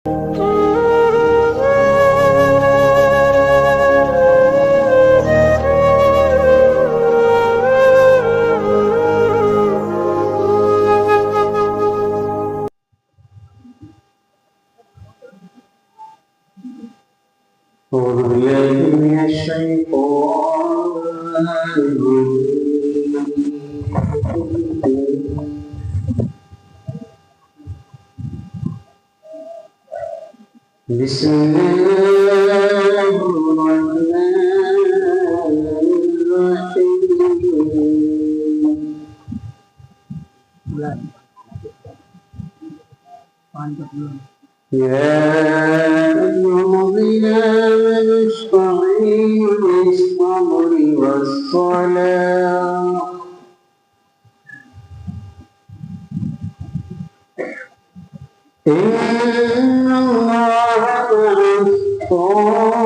أعوذ بالله من الشيطان الرجيم. بسم الله الرحمن الرحيم. يا أيها الذين آمنوا استعينوا بالصبر والصلاة إن الله مع الصابرين.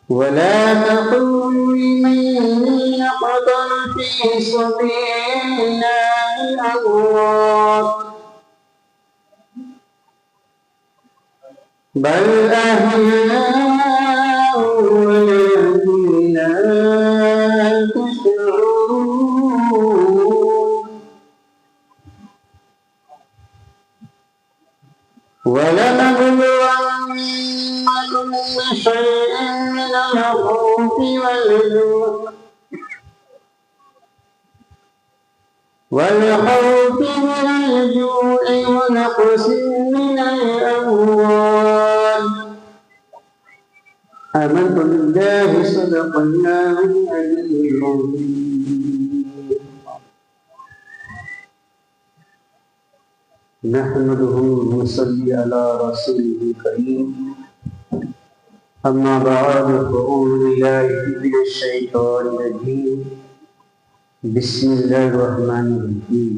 ولا تقولوا لمن يقتل في سبيل الله أموات بل أحياء ولكن لا تشعرون. ولنبلونكم بشيء من الخوف من الجوع ونقص من الأموال. آمنت بالله صدق الله العلي العظيم. نحمده ونصلي على رسوله الكريم. أما بعد فأعوذ بالله من الشيطان الرجيم. بسم الله الرحمن الرحيم.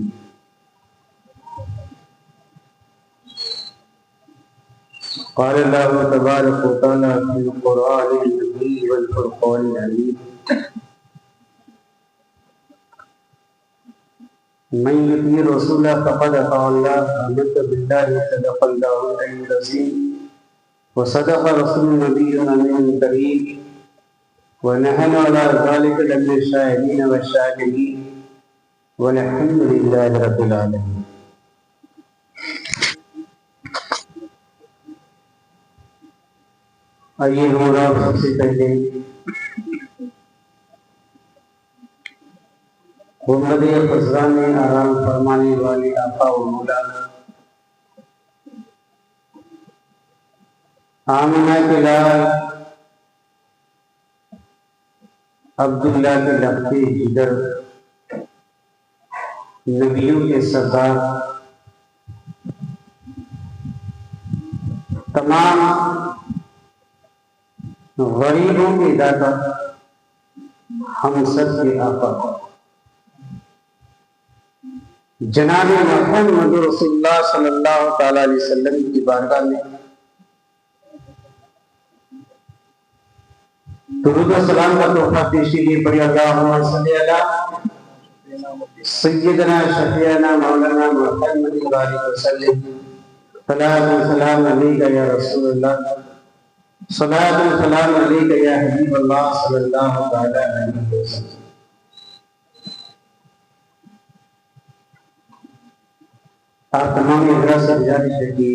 قال الله تبارك وتعالى في القرآن المجيد والفرقان الحميد. من يطع الرسول فقد أطاع الله. آمنت بالله صدق الله العلي العظيم وصدق رسول نبينا الكريم ونحن على ذلك لمن الشاهدين والشاكرين والحمد لله رب العالمين. آئیے ہمارا سب سے پہلے گنبد خضرا میں آرام فرمانے والے آقا و مولانا آمنہ کے لال عبداللہ کے لقب جگر نبیوں کے سردار تمام غریبوں کے دادا ہم سب کے آقا جناب محمد رسول اللہ صلی اللہ تعالی علیہ وسلم کی بارگاہ میں درود و سلام کا تحفہ پیش کیجیے. پڑھی اللہم صلی علی سیدنا شفیعنا مولانا محمد وآلہ وسلم. صلاۃ و سلام علیک یا رسول اللہ. صلاۃ و سلام علیک یا حبیب اللہ صلی اللہ تعالی علیہ وسلم. آپ تمام حضرات سے گزارش ہے کہ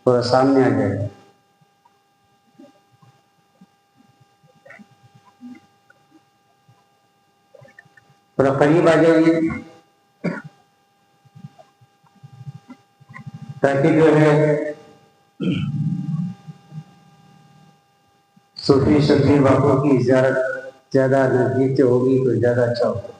تھوڑا سامنے آ جائے. تھوڑا قریب آ جائیے تاکہ جو ہے صوفی شفیع باپو کی زیارت زیادہ نزدیک سے ہوگی تو زیادہ اچھا ہوگا.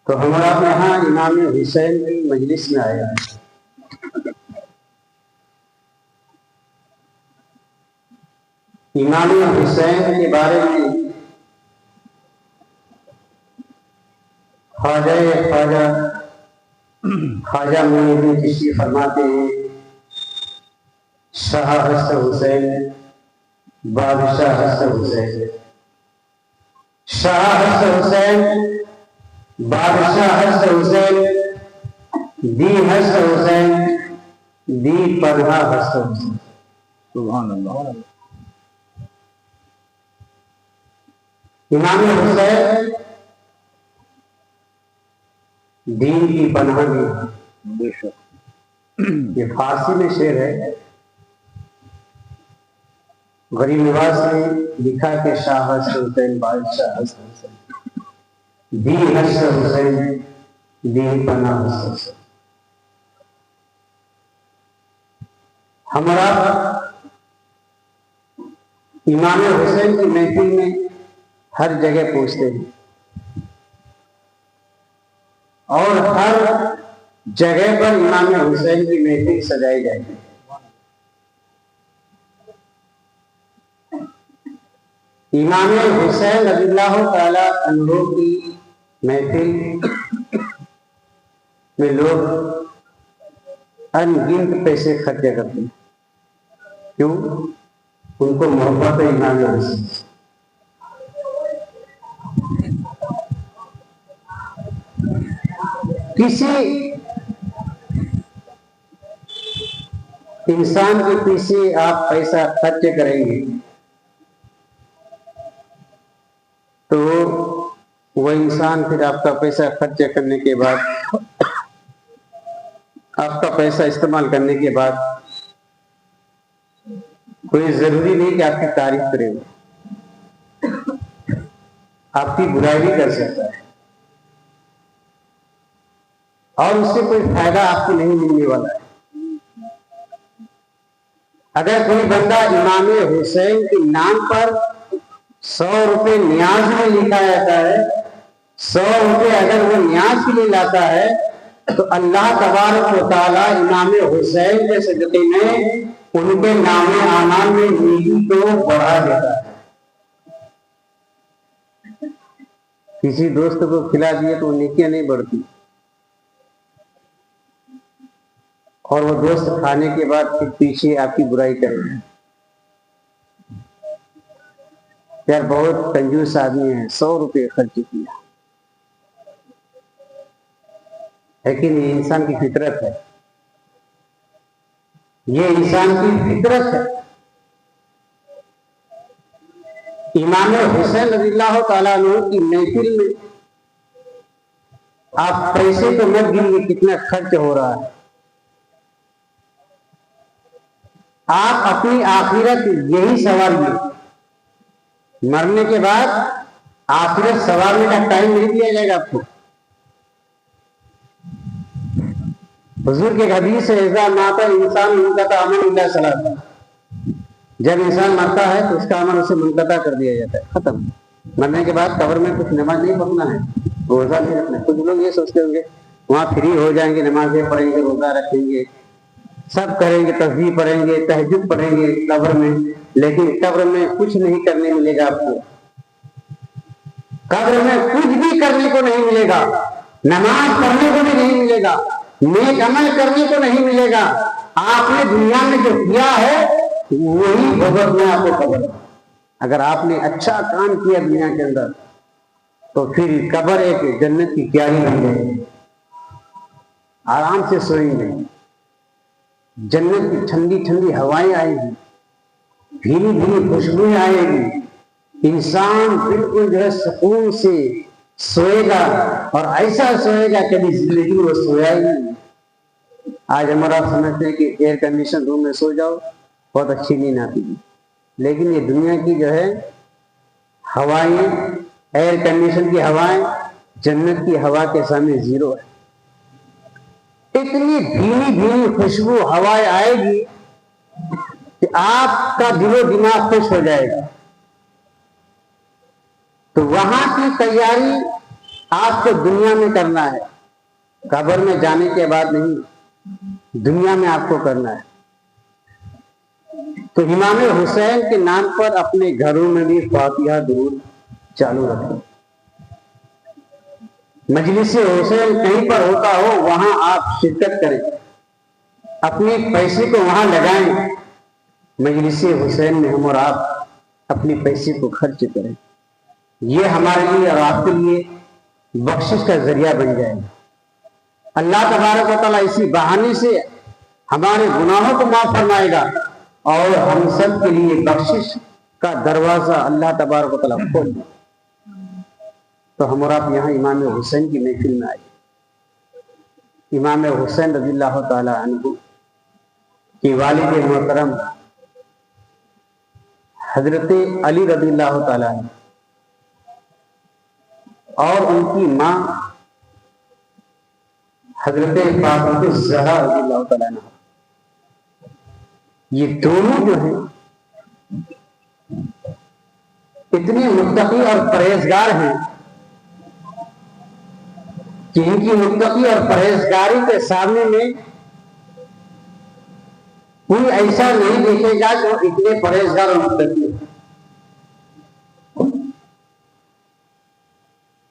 تو ہمارا یہاں امام حسین کی مجلس میں آیا ہے. امام حسین کے بارے میں خواجہ معین الدین چشتی فرماتے ہیں شاہ حسن حسین، بادشاہ حسن حسین، شاہ حسن حسین، بادشاہ حسن حسین، دی حسن حسین، دی پناہ حسن حسین۔ سبحان اللہ۔ امام حسین دین کی پناہ دی، بے شک۔ یہ فارسی میں شعر ہے، غریب نواز نے لکھا کہ شاہ حسن حسین، بادشاہ حسن حسین، دی حسن حسین، دی پناہ حسن حسین۔ ہمارا امام حسین کی محفل میں ہر جگہ پہنچتے ہیں اور ہر جگہ پر امام حسین کی محفل سجائی جاتی ہے۔ امام حسین رضی اللہ تعالی عنہ کی محفل میں لوگ ان گنت پیسے خرچ کرتے ہیں، کیوں؟ ان کو محبت ہے امام حسین۔ کسی انسان کے پیچھے آپ پیسہ خرچ کریں گے تو وہ انسان پھر آپ کا پیسہ خرچ کرنے کے بعد، آپ کا پیسہ استعمال کرنے کے بعد کوئی ضروری نہیں کہ آپ کی تعریف کرے، آپ کی برائی بھی کر سکتا ہے اور اس سے کوئی فائدہ آپ کو نہیں ملنے والا ہے۔ اگر کوئی بندہ امام حسین کے نام پر 100 روپے نیاز میں لکھا جاتا ہے، 100 روپے اگر وہ نیاز کے لیے لاتا ہے تو اللہ تبارک و تعالی امام حسین کے صدقے میں ان کے نام اعمال میں نیکی کو بڑھا دیتا ہے۔ کسی دوست کو کھلا دیے تو نیکیاں نہیں بڑھتی، اور وہ دوست کھانے کے بعد پھر پیچھے آپ کی برائی کرے گا۔ یار بہت کنجوس آدمی ہے، 100 روپے خرچ کیا، لیکن یہ انسان کی فطرت ہے، یہ انسان کی فطرت ہے۔ امام حسین رضی اللہ تعالیٰ عنہ کی محفل میں آپ پیسے تو مت گنیے کتنا خرچ ہو رہا ہے، آپ اپنی آخرت یہی سنواریے۔ مرنے کے بعد آخرت سنوارنے کا ٹائم نہیں دیا جائے گا آپ کو۔ حضور کے حدیث ہے، اذا مات انسان منقطع عمل الا ثلاث، جب انسان مرتا ہے تو اس کا عمل اسے منقطع کر دیا جاتا ہے، ختم۔ مرنے کے بعد قبر میں کچھ نماز نہیں پڑھنا ہے، روزہ نہیں رکھنا ہے۔ کچھ لوگ یہ سوچتے ہوں گے وہاں فری ہو جائیں گے، نمازیں پڑھیں گے، روزہ رکھیں گے، سب کریں گے، تسبیح پڑھیں گے، تہجد پڑھیں گے قبر میں، لیکن قبر میں کچھ نہیں کرنے ملے گا آپ کو۔ قبر میں کچھ بھی کرنے کو نہیں ملے گا، نماز پڑھنے کو بھی نہیں ملے گا، نیک عمل کرنے کو نہیں ملے گا۔ آپ نے دنیا میں جو کیا ہے وہی بھگت میں آپ کو قبر ہے۔ اگر آپ نے اچھا کام کیا دنیا کے اندر تو پھر قبر ایک جنت کی کیاری بن جائے گی، آرام سے سوئیں گے، جنت کی ٹھنڈی ٹھنڈی ہوائیں آئیں گی، دھیمی دھیمی خوشبوئیں آئیں گی، انسان بالکل جو ہے سکون سے سوئے گا، اور ایسا سوئے گا کبھی زندگی میں وہ سویا ہی نہیں۔ آج ہمارا سمجھتے ہیں کہ ایئر کنڈیشن روم میں سو جاؤ بہت اچھی نیند آتی ہے، لیکن یہ دنیا کی جو ہے ہوائیں، ایئر کنڈیشن کی ہوائیں جنت کی ہوا کے سامنے زیرو ہے۔ اتنی دھیمی دھیمی خوشبو ہوائیں آئے گی کہ آپ کا دل و دماغ خوش ہو جائے گا۔ تو وہاں کی تیاری آپ کو دنیا میں کرنا ہے، قبر میں جانے کے بعد نہیں، دنیا میں آپ کو کرنا ہے۔ تو امام حسین کے نام پر اپنے گھروں میں بھی فاتحہ درود چالو رکھیں۔ مجلس حسین کہیں پر ہوتا ہو وہاں آپ شرکت کریں، اپنے پیسے کو وہاں لگائیں، مجلس حسین میں ہم اور آپ اپنے پیسے کو خرچ کریں، یہ ہمارے لیے اور آپ کے لیے بخشش کا ذریعہ بن جائے گا۔ اللہ تبارک و تعالیٰ اسی بہانے سے ہمارے گناہوں کو معاف فرمائے گا اور ہم سب کے لیے بخشش کا دروازہ اللہ تبارک و تعالیٰ کھول دے۔ تو ہم اور آپ یہاں امام حسین کی محفل میں آئے۔ امام حسین رضی اللہ تعالی عنہ کے والد محترم حضرت علی رضی اللہ تعالی عنہ اور ان کی ماں حضرت فاطمہ الزہرا رضی اللہ تعالی عنہ، یہ دونوں جو ہیں اتنے متقی اور پرہیزگار ہیں کہ ان کی متقی اور پرہیزگاری کے سامنے میں کوئی ایسا نہیں دیکھے گا جو اتنے پرہیزگار اور متقی ہیں۔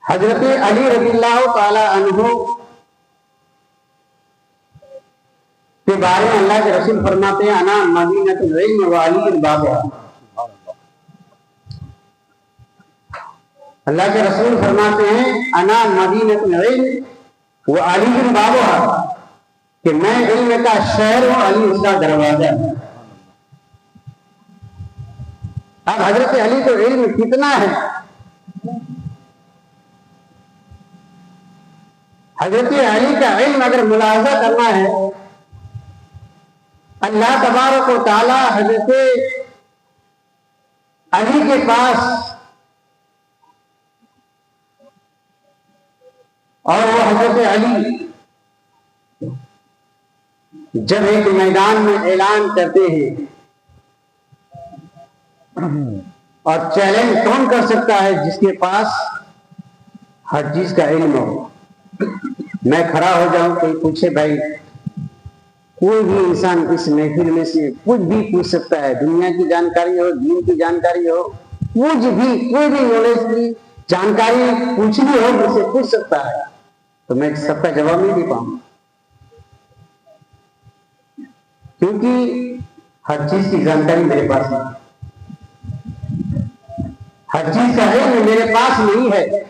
حضرت علی رضی اللہ تعالی عنہ کے بارے میں اللہ کے رسول فرماتے ہیں انا مدینۃ العلم و علی بابھا۔ اللہ کے رسول فرماتے ہیں انا مدینۃ العلم و علی بابھا، کہ میں علم کا شہر ہوں، علی اس کا دروازہ ہے۔ اب حضرت علی کو علم کتنا ہے؟ حضرت علی کا علم اگر ملاحظہ کرنا ہے، اللہ تبارک و تعالی حضرت علی کے پاس اور وہ حضرت علی جب ایک میدان میں اعلان کرتے ہیں، اور چیلنج کون کر سکتا ہے؟ جس کے پاس ہر چیز کا علم ہو۔ میں کھڑا ہو جاؤں، کوئی پوچھے بھائی، کوئی بھی انسان اس محفل میں سے کچھ بھی پوچھ سکتا ہے، دنیا کی جانکاری ہو، دین کی جانکاری ہو، کچھ بھی، کوئی بھی نالج کی جانکاری پوچھنی ہو مجھ سے پوچھ سکتا ہے، تو میں سب کا جواب نہیں دے پاؤں، کیونکہ ہر چیز کی جانکاری میرے پاس نہیں، ہر چیز کا علم میرے پاس نہیں ہے۔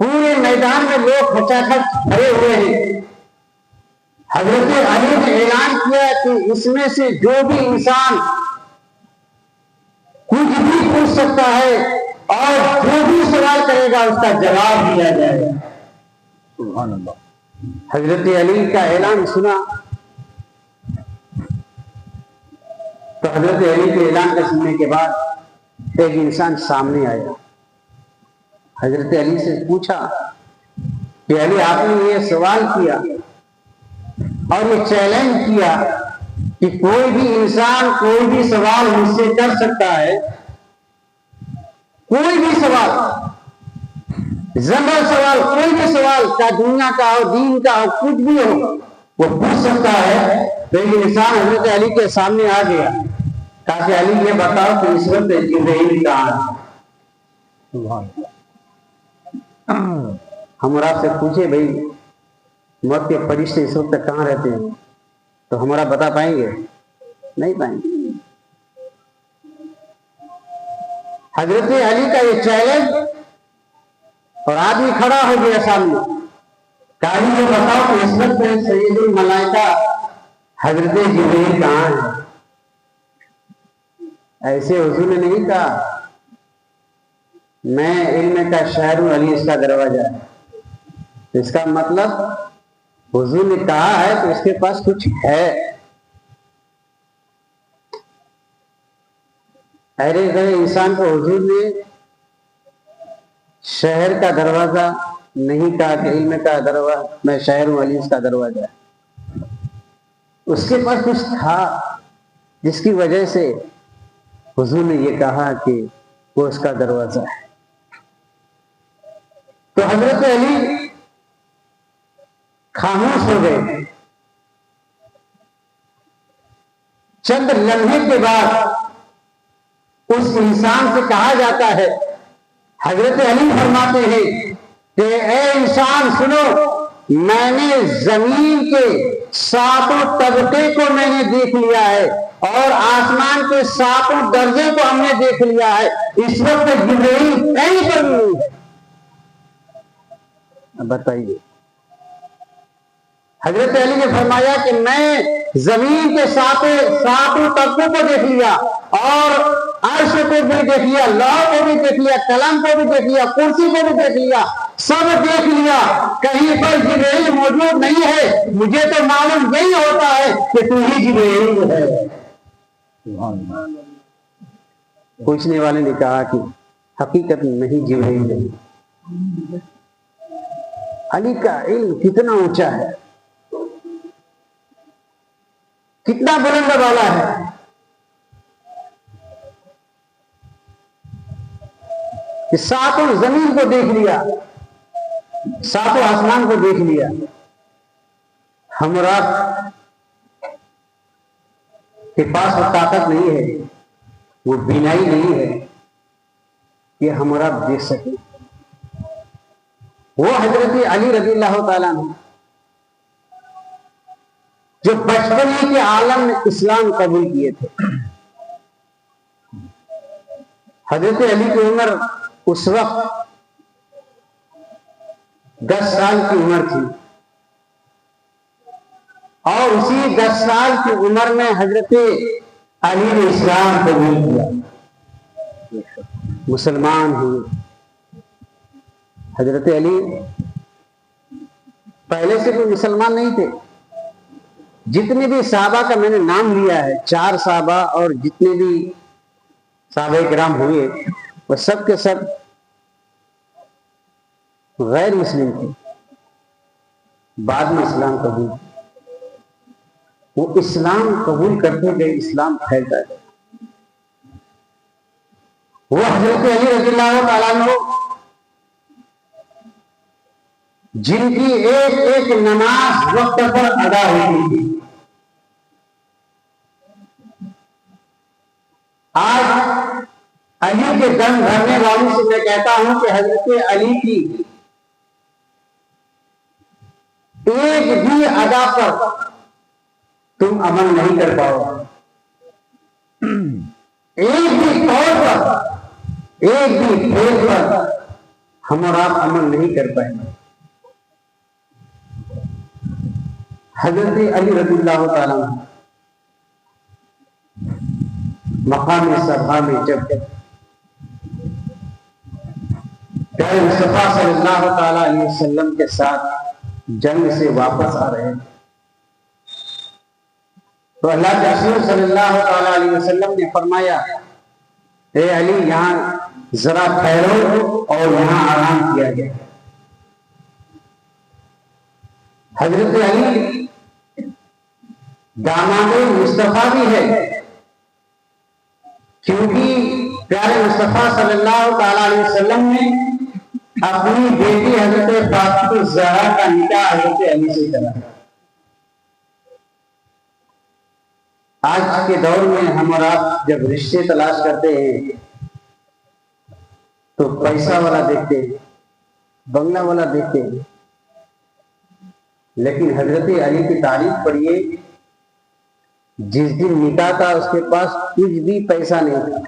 پورے میدان میں لوگ کھچاکھچ کھڑے ہوئے ہیں، حضرت علی نے اعلان کیا کہ اس میں سے جو بھی انسان کچھ بھی پوچھ سکتا ہے اور جو بھی سوال کرے گا اس کا جواب دیا جائے گا۔ سبحان اللہ۔ حضرت علی کا اعلان سنا تو حضرت علی کے اعلان کے سننے کے بعد ایک انسان سامنے آیا، حضرت علی سے پوچھا کہ علی آپ نے یہ سوال کیا اور یہ چیلنج کیا کہ کوئی بھی انسان کوئی بھی سوال مجھ سے کر سکتا ہے، کوئی بھی سوال، زبر سوال، کوئی بھی سوال، چاہے دنیا کا ہو، دین کا ہو، کچھ بھی ہو، وہ پوچھ سکتا ہے۔ تو یہ انسان حضرت علی کے سامنے آ گیا، کہا کہ علی یہ بتاؤ کہ اس وقت جبرائیل کہاں ہے؟ ہم اور آپ سے پوچھے بھائی موت کے فرشتے اس وقت کہاں رہتے ہیں، تو ہمارا بتا پائیں گے؟ نہیں پائیں گے۔ حضرت علی کا یہ چیلنج، اور آدمی کھڑا ہو گیا سامنے، کہا یہ بتاؤ کہ اس وقت سید الملائکہ حضرت جبرائیل کہاں ہے؟ ایسے حضور نے نہیں کہا میں علم کا شہر ہوں، علی اس کا دروازہ ہے۔ اس کا مطلب حضور نے کہا ہے تو اس کے پاس کچھ ہے۔ ارے گئے انسان کو حضور نے شہر کا دروازہ نہیں کہا کہ علم کا دروازہ، میں شہر ہوں، علی اس کا دروازہ ہے۔ اس کے پاس کچھ تھا جس کی وجہ سے حضور نے یہ کہا کہ وہ اس کا دروازہ ہے۔ تو حضرت علی خاموش ہو گئے۔ چند لمحے کے بعد اس انسان سے کہا جاتا ہے، حضرت علی فرماتے ہیں کہ اے انسان سنو، میں نے زمین کے ساتوں طبقے کو میں نے دیکھ لیا ہے اور آسمان کے ساتوں درجے کو ہم نے دیکھ لیا ہے. اس وقت جبرائیل کہیں پر نہیں ہے. بتائیے. حضرت علی نے فرمایا کہ میں زمین کے ساتوں طبقوں کو دیکھ لیا اور عرش کو بھی دیکھ لیا, لوح کو بھی دیکھ لیا, قلم کو بھی دیکھ لیا, کرسی کو بھی دیکھ لیا, سب دیکھ لیا. کہیں پر جبرائیل موجود نہیں ہے. مجھے تو معلوم یہی ہوتا ہے کہ تو ہی جبرائیل ہے. پوچھنے والے نے کہا کہ حقیقت نہیں جبرائیل ہے. علی کا علم کتنا اونچا ہے, کتنا بلند والا ہے. کہ ساتوں زمین کو دیکھ لیا, ساتوں آسمان کو دیکھ لیا. ہم اور آپ کے پاس وہ طاقت نہیں ہے, وہ بینائی نہیں ہے کہ ہم اور آپ دیکھ سکیں. وہ حضرت علی رضی اللہ تعالیٰ عنہ جو بچپن ہی کے عالم میں اسلام قبول کیے تھے. حضرت علی کی عمر اس وقت 10 سال کی عمر تھی اور اسی 10 سال کی عمر میں حضرت علی نے اسلام قبول کیا, مسلمان ہوئے. حضرت علی پہلے سے کوئی مسلمان نہیں تھے. جتنے بھی صحابہ کا میں نے نام لیا ہے, 4 صحابہ اور جتنے بھی صحابہ کرام ہوئے, وہ سب کے سب غیر مسلم تھے. بعد میں اسلام قبول, وہ اسلام قبول کرتے گئے, اسلام پھیلتا گیا. وہ حضرت علی رضی اللہ تعالیٰ عنہ جن کی ایک ایک نماز وقت پر ادا ہوتی تھی. آج علی کے دم بھرنے والوں سے میں کہتا ہوں کہ حضرت علی کی ایک بھی ادا پر تم عمل نہیں کر پاؤ. ایک بھی طور پر, ایک بھی طور پر ہم اور آپ عمل نہیں کر پائیں گے. حضرت علی رضی اللہ تعالیٰ مقام صفا میں جب پیارے مصطفیٰ صلی اللہ تعالیٰ علیہ وسلم کے ساتھ جنگ سے واپس آ رہے ہیں تو اللہ کے رسول صلی اللہ تعالیٰ علیہ وسلم نے فرمایا, اے علی یہاں ذرا ٹھہرو اور یہاں آرام کیا گیا. حضرت علی داماد مصطفیٰ بھی ہے کیونکہ پیارے مصطفیٰ صلی اللہ تعالیٰ علیہ وسلم نے اپنی بیٹی حضرت فاطمہ الزہرا کا نکاح حضرت علی سے کرا. آج کے دور میں ہم اور آپ جب رشتے تلاش کرتے ہیں تو پیسہ والا دیکھتے ہیں, بنگلہ والا دیکھتے ہیں, لیکن حضرت علی کی تعریف پڑھیے. جس دن نکاح تھا اس کے پاس کچھ بھی پیسہ نہیں تھا,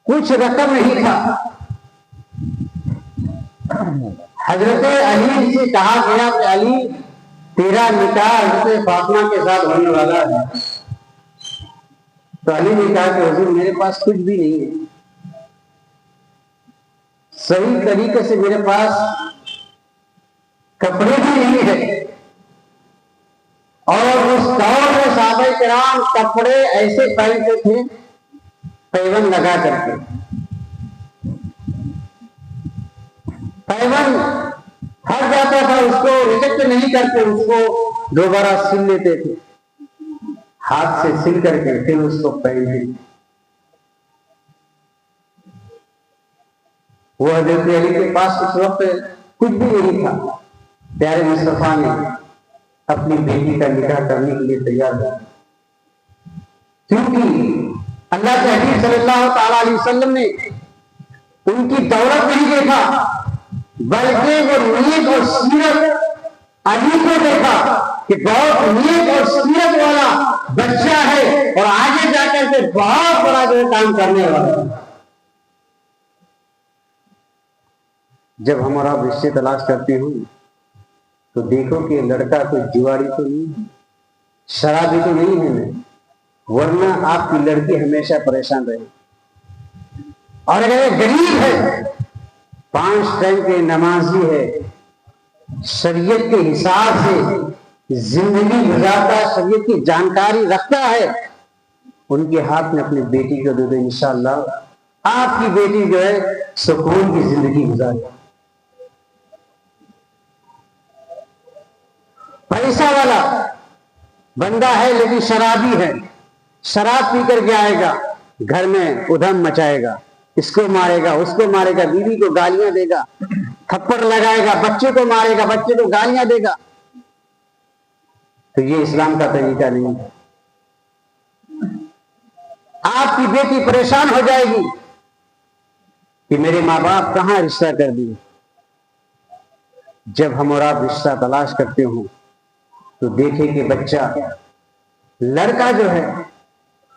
کچھ رقم نہیں تھا. حضرت علی سے کہا گیا کہ علی تیرا نکاح حضرت فاطمہ کے ساتھ ہونے والا ہے. تو علی نے کہا کہ حضور میرے پاس کچھ بھی نہیں ہے, صحیح طریقے سے میرے پاس کپڑے بھی نہیں ہے. اور اس دور میں صحابہ کرام کپڑے ایسے پہنتے تھے پیون لگا کر کے. پیون ہٹ جاتا تھا, اس کو ریجیکٹ نہیں کرتے, اس کو دوبارہ سل لیتے تھے, ہاتھ سے سل کر کے پھر اس کو پہنتے. وہ حضرت علی کے پاس اس وقت کچھ بھی نہیں تھا. پیارے مصطفیٰ نے اپنی بیٹی کا نکاح کرنے کے لیے تیار ہوا کیونکہ اللہ کے حبیب صلی اللہ تعالی علیہ وسلم نے ان کی دولت نہیں دیکھا بلکہ وہ نیت اور سیرت علی کو دیکھا کہ بہت نیک اور سیرت والا بچہ ہے اور آگے جا کر کے بہت بڑا جو کام کرنے والا ہے۔ جب ہم اور آپ رشتے تلاش کرتے ہوں تو دیکھو کہ لڑکا کوئی جواری تو نہیں ہے، شرابی تو نہیں ہے، ورنہ آپ کی لڑکی ہمیشہ پریشان رہے۔ اور اگر غریب ہے، 5 ٹائم کے نمازی ہے، شریعت کے حساب سے زندگی گزارتا ہے، شریعت کی جانکاری رکھتا ہے، ان کے ہاتھ میں اپنی بیٹی کو دے دیں، انشاءاللہ آپ کی بیٹی جو ہے سکون کی زندگی گزارے۔ پیسہ والا بندہ ہے لیکن شرابی ہے، شراب پی کر کے آئے گا، گھر میں ادھم مچائے گا، اس کو مارے گا، اس کو مارے گا، بیوی کو گالیاں دے گا، تھپڑ لگائے گا، بچے کو مارے گا، بچے کو گالیاں دے گا۔ تو یہ اسلام کا طریقہ نہیں ہے۔ آپ کی بیٹی پریشان ہو جائے گی کہ میرے ماں باپ کہاں رشتہ کر دیے۔ جب ہم اور آپ رشتہ تلاش کرتے ہوں تو دیکھیں کہ بچہ لڑکا جو ہے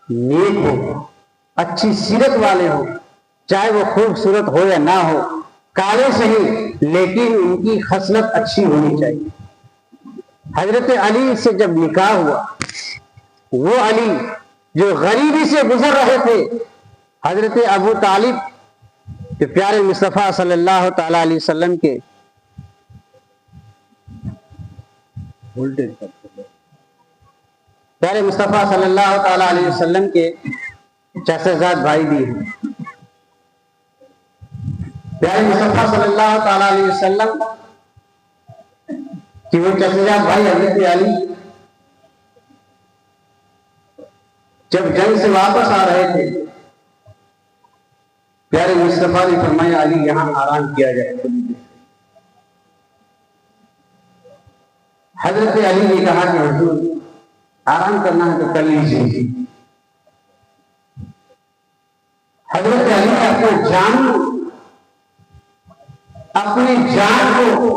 نیک ہو، اچھی سیرت والے ہو، چاہے وہ خوبصورت ہو یا نہ ہو، کالے صحیح لیکن ان کی خصلت اچھی ہونی چاہیے۔ حضرت علی سے جب نکاح ہوا، وہ علی جو غریبی سے گزر رہے تھے، حضرت ابو طالب کہ پیارے مصطفیٰ صلی اللہ تعالی علیہ وسلم کے پیارے مصطفیٰ صلی اللہ تعالی علیہ وسلم کے چچا زاد بھائی بھی ہیں۔ پیارے مصطفیٰ صلی اللہ تعالی علیہ وسلم کہ وہ چچا زاد بھائی حضرت علی جب جنگ سے واپس آ رہے تھے، پیارے مصطفیٰ نے فرمایا علی یہاں آرام کیا جائے۔ حضرت علی نے کہا کہ حضور آرام کرنا ہے تو کر لیجیے۔ حضرت علی نے اپنے جان کو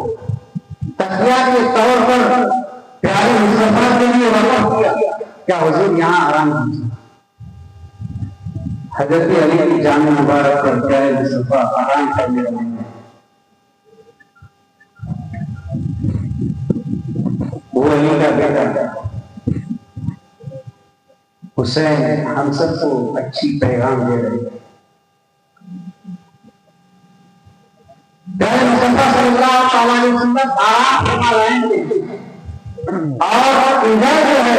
تقویٰ کے طور پر پیارے مصطفیٰ کے لیے وقف کیا کیا حضور یہاں آرام کیجیے۔ حضرت علی کی جان مبارک پر پیارے مصطفیٰ آرام کرنے والے ہیں۔ وہ علی کا بیٹا حسین ہم سب کو اچھی پیغام دے رہے ہیں۔ پیارے مصطفیٰ صلی اللہ علیہ وسلم آرام فرما رہے ہیں اور ادھر جو ہے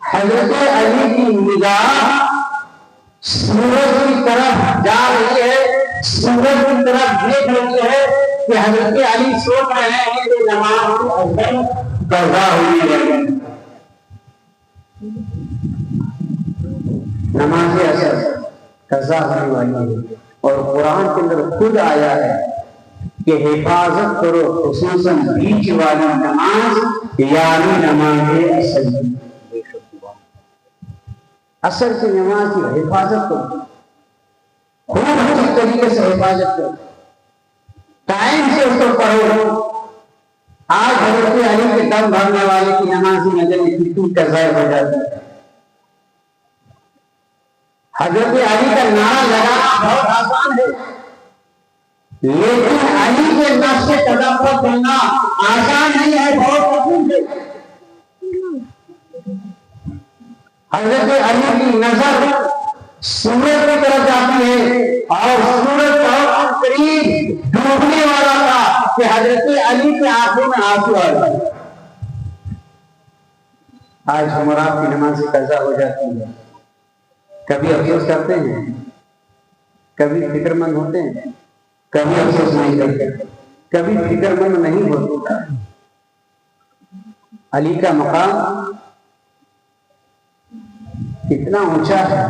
حضرت علی کی نگاہ سورج کی طرف جا رہی ہے، سورج کی طرف دیکھ رہی ہے کہ حضرت علی سوچ رہے ہیں کہ نماز قضا ہوئی ہے، نماز اثر قضا ہونے والی ہے۔ اور قرآن کے اندر خود آیا ہے کہ حفاظت کرو خصوصاً بیچ والی نماز یعنی نماز اثر۔ اثر کی نماز کی حفاظت کرو، خوب اچھی طریقے سے حفاظت کرو، ٹائم سے اس کو پڑھو۔ آج حضرت علی کے دم بھرنے والے کی نماز نظر کتنی قضا ہو جاتی ہے۔ حضرت علی کا نعرہ لگانا بہت آسان ہے، لیکن علی کے نقش قدم پر چلنا آسان نہیں ہے، بہت کٹھن ہے۔ حضرت علی کی نظر سورج کی طرف جاتی ہے اور سورج بہت قریب ڈوبنے والا تھا کہ حضرت علی کے آنکھوں میں آنسو آ گئے۔ آج ہمارا کی نماز قضا ہو جاتی ہے، کبھی افسوس کرتے ہیں، کبھی فکر مند ہوتے ہیں، کبھی افسوس نہیں کرتے، کبھی فکر مند نہیں ہوتا۔ علی کا مقام اتنا اونچا ہے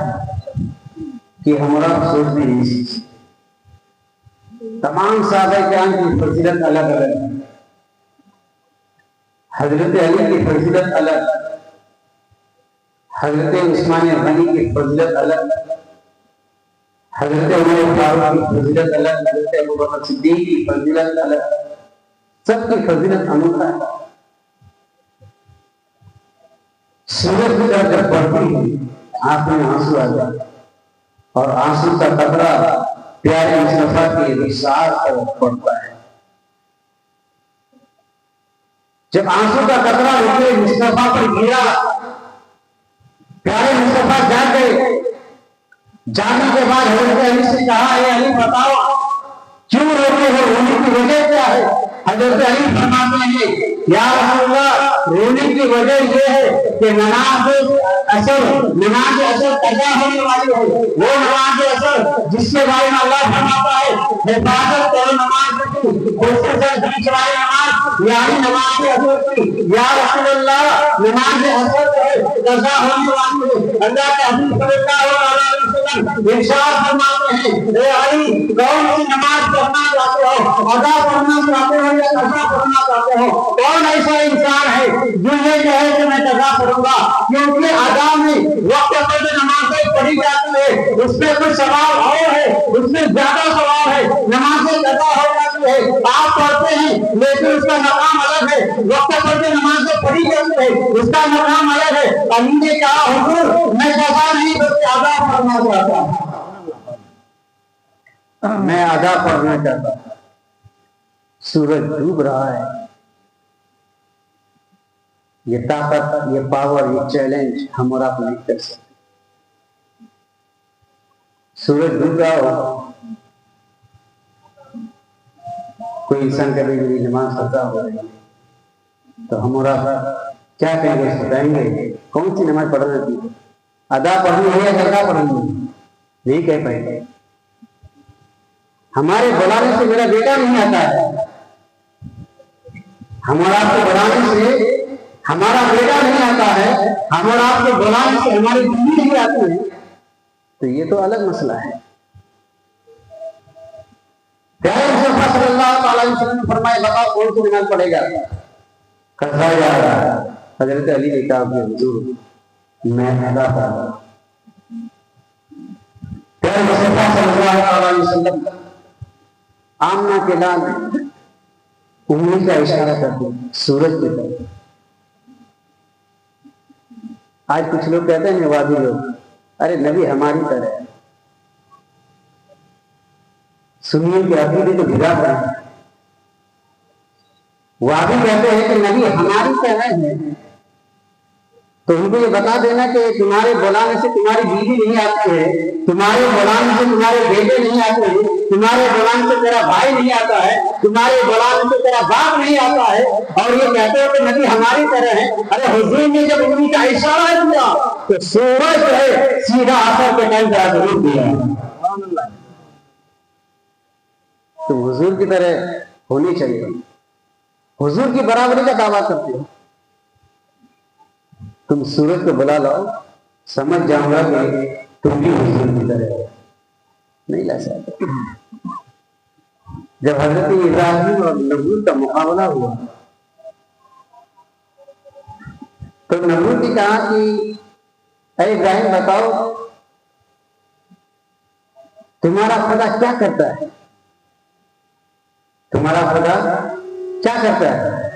کہ ہمارا افسوس بھی نہیں سکتے۔ تمام صحابہ کرام کی فضیلت الگ الگ ہے، حضرت علی کی فضیلت الگ، حضرت عثمان غنی کی فضیلت الگ، حضرت عمر فاروق کی فضیلت الگ، حضرت ابوبکر صدیق کی فضیلت الگ۔ سب کی فضیلت انوکھا ہے۔ سورج کی طرف جب بڑھتی ہے آنکھ میں آنسو آ جاتے اور آنسو کا قطرہ پیارے مصطفیٰ کی رسالت پر پڑتا ہے۔ جب آنسو کا قطرہ رکے مصطفیٰ پر گرا، پیارے مصطفیٰ جاگ گئے۔ جاگنے کے بعد حضرت علی سے کہا، اے علی بتاؤ کیوں روتے ہو، رونے کی وجہ کیا ہے؟ حضرت علی فرماتے ہیں، یا رسول اللہ رونے کی وجہ یہ ہے کہ نماز اثر قضا ہونے والی ہے، وہ نماز اثر جس کے بارے میں اللہ فرماتا ہے حفاظت کرو نماز کی، خصوصاً بیچ والی نماز یعنی نماز اثر کی۔ یا رسول اللہ نماز اثر قضا ہونے والی ہے، اللہ کے حبیب صلی اللہ علیہ وسلم ارشاد فرماتے ہیں، اے علی کون سی نماز پڑھنا چاہتے ہو، ادا کرنا چاہتے ہو یا قضا کرنا چاہتے ہو؟ کون ایسا انسان ہے جو یہ کہے کہ میں قضا کروں گا؟ کیونکہ ادا میں وقت پر جو نمازیں پڑھی جاتی ہے اس میں کچھ ثواب اور ہے، اس میں زیادہ ثواب ہے، نمازیں قضا ہو جاتی ہے آپ پڑھتے ہیں لیکن اس کا مقام الگ ہے، وقت پر جو نمازیں پڑھی جاتی ہے اس کا مقام الگ ہے۔ علی نے کہا حضور میں قضا نہیں بلکہ ادا کرنا چاہتا ہوں، میں ادا کرنا چاہتا ہوں۔ سورج ڈوب رہا ہے، یہ طاقت، یہ پاور، یہ چیلنج ہم اور آپ نہیں کر سکتے۔ سورج ڈوب رہا ہو، کوئی انسان کبھی میری نماز قضا ہو رہی ہے تو ہم اور آپ کیا کہیں گے؟ بتائیں گے کون سی نماز پڑھ رہی ہے، ادا پڑھنی ہے یا قضا پڑھنی ہے؟ نہیں کہہ پائیں گے۔ ہمارے بلانے سے میرا بیٹا نہیں آتا ہے، ہمارا آپ کو بلانے سے ہمارا بیٹا نہیں آتا ہے، ہم اور آپ کو بلانے سے ہماری بیوی نہیں آتی ہے، تو یہ تو الگ مسئلہ ہے۔ پیارے مصطفیٰ صلی اللہ علیہ وسلم نے فرمایا بتاؤ کون سی نماز پڑھے گا؟ قضا یا ادا؟ حضرت علی نے کہا کہ حضور میں ادا کروں گا۔ پیارے مصطفیٰ صلی اللہ علیہ وسلم آمنہ کے لال انگلی کا اشارہ کرتے ہیں سورج کی طرف۔ آج کچھ لوگ کہتے ہیں وادی لوگ، ارے نبی ہماری طرح ہے، سنیے کہ عقیدے کو بگاڑ رہے ہیں۔ وادی کہتے ہیں کہ نبی ہماری طرح ہے، تو ان کو یہ بتا دینا کہ تمہارے بلانے سے تمہاری بیوی نہیں آتی ہے، تمہارے بلانے سے تمہارے بیٹے نہیں آتے ہیں، تمہارے بلانے سے تیرا بھائی نہیں آتا ہے، تمہارے بلانے سے تیرا باپ نہیں آتا ہے، اور یہ کہتے ہو کہ نبی ہماری طرح ہے۔ ارے حضور نے جب انگلی کا اشارہ کیا تو سورج جو ہے سیدھا آخر کے ٹائم پر ضرور دیا۔ تم حضور کی طرح ہونی چاہیے، حضور کی برابری کا دعویٰ کرتے ہو۔ تم سورج کو بلا لاؤ، سمجھ جاؤں گا کہ تم بھی حضور کی طرح نہیں لا سکتے۔ جب حضرت ابراہیم اور نمرود کا مقابلہ ہوا تو نمرود نے کہا کہ اے ابراہیم بتاؤ تمہارا خدا کیا کرتا ہے، تمہارا خدا کیا کرتا ہے؟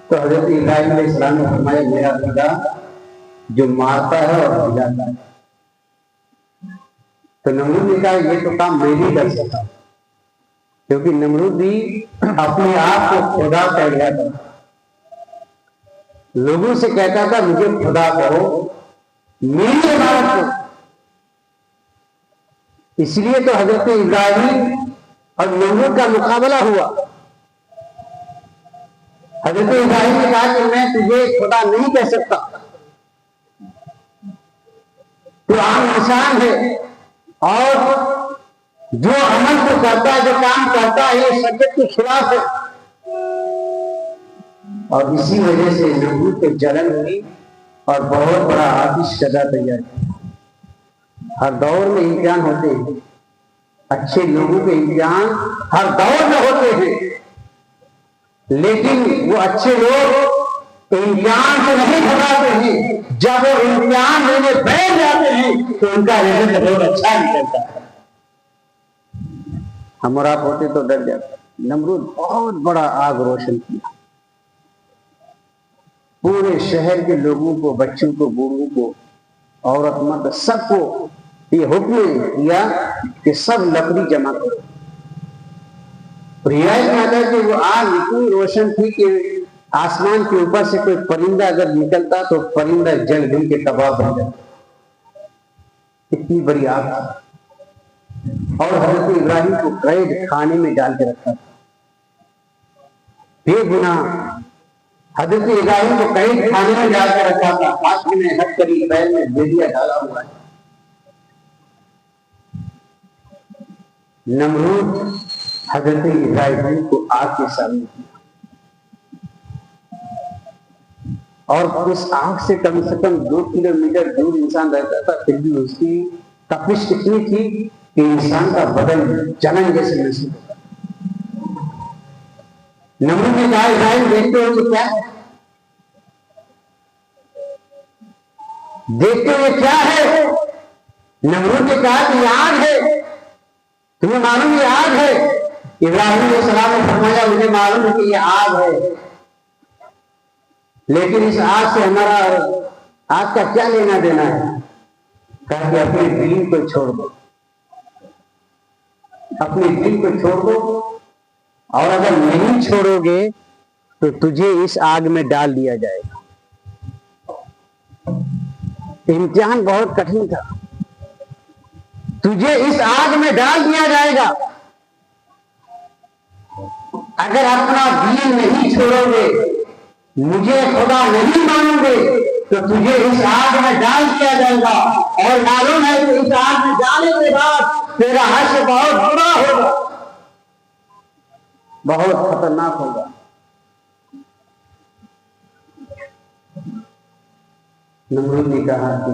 تو حضرت ابراہیم علیہ السلام نے فرمایا میرا خدا جو مارتا ہے اور بھجاتا ہے۔ تو نمرود نے کہا یہ تو کام میں نہیں کر سکتا، کیونکہ نمرود بھی اپنے آپ کو خدا کہہ گیا تھا، لوگوں سے کہتا تھا مجھے خدا کہو، میری عبادت کرو۔ اس لیے تو حضرت ابراہیم اور نمرود کا مقابلہ ہوا۔ حضرت ابراہیم نے کہا کہ میں تجھے خدا نہیں کہہ سکتا، تو عام انسان ہے اور جو عمل کو کرتا ہے، جو کام کرتا ہے یہ شریعت کے خلاف ہے۔ اور اسی وجہ سے نمرود کو جلن ہوئی اور بہت بڑا آتش کدا تیار کیا۔ ہر دور میں امتحان ہوتے ہیں، اچھے لوگوں کے امتحان ہر دور میں ہوتے ہیں، لیکن وہ اچھے لوگ امتحان سے نہیں گھبراتے ہیں، جب وہ امتحان لینے بیٹھ جاتے ہیں تو ان کا رزلٹ بہت اچھا نکلتا ہے۔ ہم اور آپ ہوتے تو ڈر جاتے، نمرود بہت بڑا آگ روشن کیا، پورے شہر کے لوگوں کو، بچوں کو، بوڑھوں کو، عورت مرد سب کو یہ حکم دیا کہ سب لکڑی جمع کرو۔ رعایت میں آتا ہے کہ وہ آگ اتنی روشن تھی کہ آسمان کے اوپر سے کوئی پرندہ اگر نکلتا تو پرندہ جل بھن کے تباہ بن جاتا، اتنی بڑی آگ تھی۔ اور حضرت ابراہیم کو قید خانے میں ڈال کے رکھا تھا، بے گناہ حضرت ابراہیم کو قید خانے میں ڈال کے رکھا تھا، ہاتھ میں ہتکڑی، پیر میں بیڑیا ڈالا ہوا ہے۔ نمرود حضرت ابراہیم کو آگ کے سامنے کیا، اور اس آگ سے کم 2 کلومیٹر دور انسان رہتا تھا، پھر بھی اس کی تپش اتنی تھی کہ انسان کا بدن جلن جیسے محسوس ہوتا۔ نمرود نے کہا ابراہیم دیکھتے ہو یہ کیا ہے؟ دیکھتے ہو یہ کیا ہے؟ نمرود نے کہا کہ یہ آگ ہے، تمہیں معلوم یہ آگ ہے؟ ابراہیم علیہ السلام نے فرمایا مجھے معلوم ہے کہ یہ آگ ہے، لیکن اس آگ سے ہمارا آگ کا کیا لینا دینا ہے؟ کہا کہ اپنے دین کو چھوڑ دو، اپنے دین کو چھوڑ دو، اور اگر نہیں چھوڑو گے تو تجھے اس آگ میں ڈال دیا جائے گا۔ امتحان بہت کٹھن تھا، تجھے اس آگ میں ڈال دیا جائے گا، اگر اپنا دین نہیں چھوڑو گے، مجھے خدا نہیں مانو گے تو تجھے اس آگ میں ڈال دیا جائے گا، اور معلوم ہے کہ اس آگ میں جانے کے بعد تیرا حشر بہت برا ہوگا، بہت خطرناک ہوگا۔ نمرود نے کہا کہ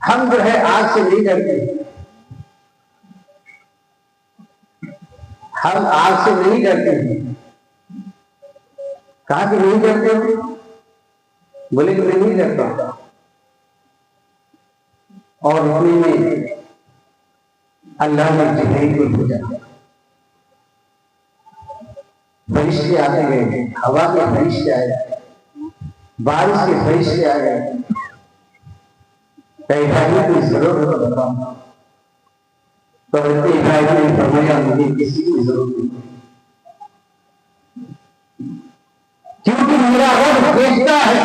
ہم جو ہے آگ سے نہیں ڈرتے، ہم آگ سے نہیں ڈرتے ہیں۔ کہا کہ نہیں ڈرتے ہو؟ بولے کہ میں نہیں ڈرتا، اور اتنے میں اللہ نے جبرائیل کو بھیجا، فرشتے آتے گئے، ہوا کے فرشتے آئے، بارش کے فرشتے آ گئے، ابراہیم کی ضرورت کو بتاؤ، تو حضرت ابراہیم نے فرمایا مجھے کسی کی ضرورت نہیں، کیونکہ میرا رب بھیجتا ہے،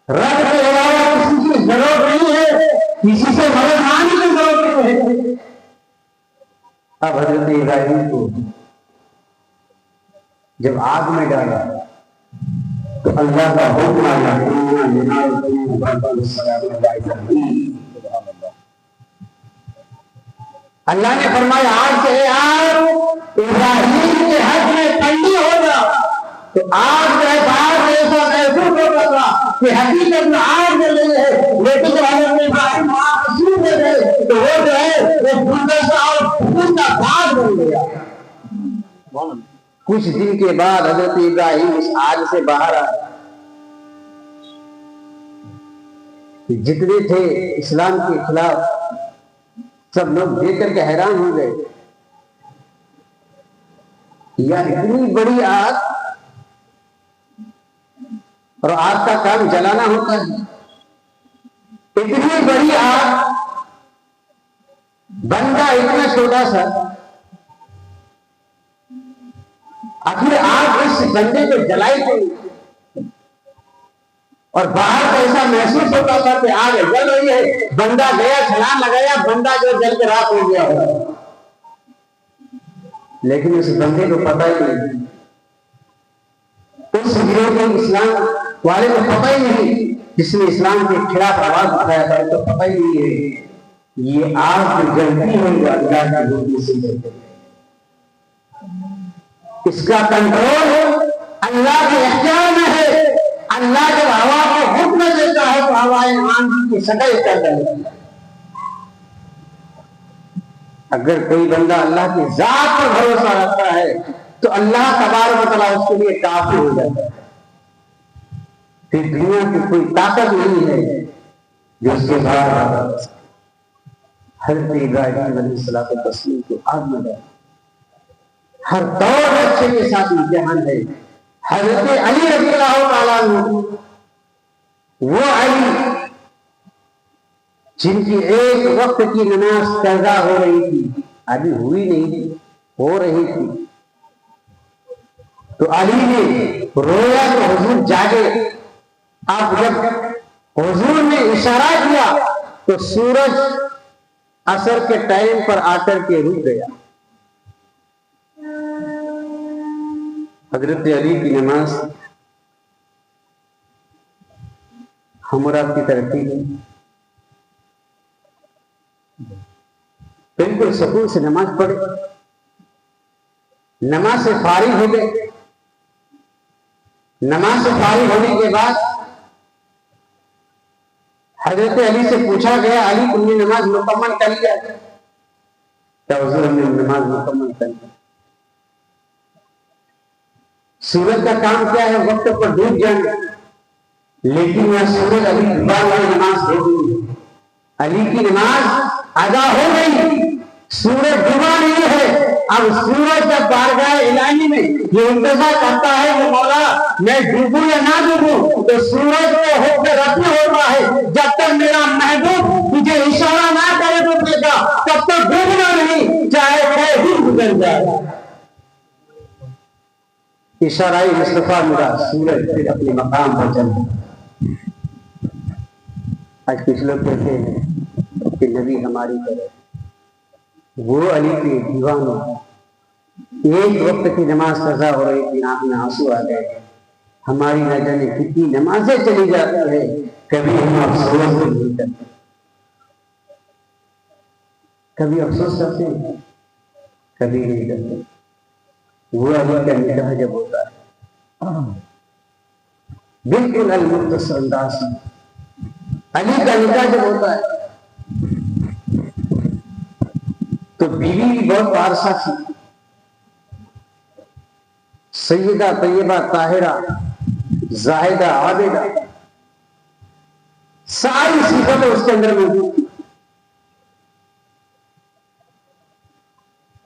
رب کے علاوہ کسی کی ضرورت نہیں ہے، کسی سے مدد مانگنے کی ضرورت نہیں ہے۔ اب حضرت ابراہیم کو جب آگ میں ڈالا تو اللہ کا حکم آیا، اللہ نے فرمایا آگ سے یار ابراہیم کے حق میں ٹھنڈی ہوگا، تو آگ جو ہے باہر ایسا محسوس ہوتا تھا کہ حقیقت میں آگ جل رہی ہے، لیکن جب حضرت ابراہیم آگ شروع کر گئے تو وہ جو ہے وہ بندے سا اور خون کا بھاگ بن گیا۔ کچھ دن کے بعد حضرت ابراہیم اس آگ سے باہر آئے، جتنے تھے اسلام کے خلاف سب لوگ دیکھ کر کے حیران ہو گئے، یار اتنی بڑی آگ، اور آگ کا کام جلانا ہوتا ہے، اتنی بڑی آگ، بندہ اتنا چھوٹا سا، آخر آگ اس بندے کو جلائی گئی، اور باہر کا ایسا محسوس ہوتا تھا کہ آگ جل رہی ہے، بندہ گیا چھلانگ لگایا، بندہ جو جل کے راکھ ہو گیا ہو، لیکن اس بندے کو پتہ ہی نہیں، اس گروہ کے اسلام والے کو پتہ ہی نہیں، جس نے اسلام کے خلاف آواز اٹھایا تھا، تو پتہ ہی نہیں ہے یہ آگ جلتی ہے یا اللہ کی حکم سے جلتی ہے۔ اس کا کنٹرول اللہ کے اختیار میں ہے، اللہ جب ہوا کو حکم دیتا ہے تو ہوائیں آندھی کی شکل اختیار کرتی ہے۔ اگر کوئی بندہ اللہ کی ذات پر بھروسہ رکھتا ہے تو اللہ تبارک و تعالیٰ اس کے لیے کافی ہو جاتا ہے، پھر دنیا کی کوئی طاقت نہیں ہے جو اس کے باہر آ سکے۔ حضرت ابراہیم علیہ الصلوۃ والتسلیم کو آگ میں ڈالا. ہر دور بچے کے ساتھ امتحان ہے. حضرت علی رضی اللہ تعالیٰ عنہ، وہ علی جن کی ایک وقت کی نماز قضا ہو رہی تھی، ابھی ہوئی نہیں تھی، ہو رہی تھی، تو علی نے رویا تو حضور جاگے. اب جب حضور نے اشارہ کیا تو سورج عصر کے ٹائم پر آ کر کے رک گیا. حضرت علی کی نماز ہم اور آپ کی ترقی ہے. بالکل سکون سے نماز پڑھے، نماز سے فارغ ہو گئے. نماز سے فارغ ہونے کے بعد حضرت علی سے پوچھا گیا، علی تم نے نماز مکمل کر لیا؟ کیا حضور ہم نے نماز مکمل کر لیا. سورج کا کام کیا ہے؟ وقت پر ڈوب جانا، لیکن یہ سورج علی نماز ہو گئی، علی کی نماز ادا ہو گئی، سورج ڈوبا نہیں ہے. اب سورج جب بارگاہ الہی میں یہ انتظار کرتا ہے کہ مولا میں ڈوبوں یا نہ ڈوبوں، تو سورج کو ہو کے رکھنا ہوتا ہے جب تک میرا محبوب مجھے اشارہ نہ کرے ڈوبنے کا تب تک ڈوبنا نہیں، چاہے کوئی بھی گزر جائے. اشارہ مصطفیٰ میرا سورج پھر اپنے مقام پر چل. آج کچھ لوگ کہتے ہیں کہ نبی ہماری طرح، وہ علی کے دیوانوں، ایک وقت کی نماز قضا ہو رہی تھی، آنکھ میں آنسو آ گئے. ہماری نہ جانے کتنی نمازیں چلی جاتی ہے، کبھی ہم افسوس نہیں کرتے، کبھی افسوس کرتے ہیں، کبھی نہیں کرتے. وہ علی کا نکاح جب ہوتا ہے بالکل المختصر انداز میں، علی کا نکاح جب ہوتا ہے تو بیوی بھی بہت پارسا تھی، سیدہ طیبہ طاہرہ زاہدہ عابدہ، ساری صفتیں اس کے اندر موجود تھی.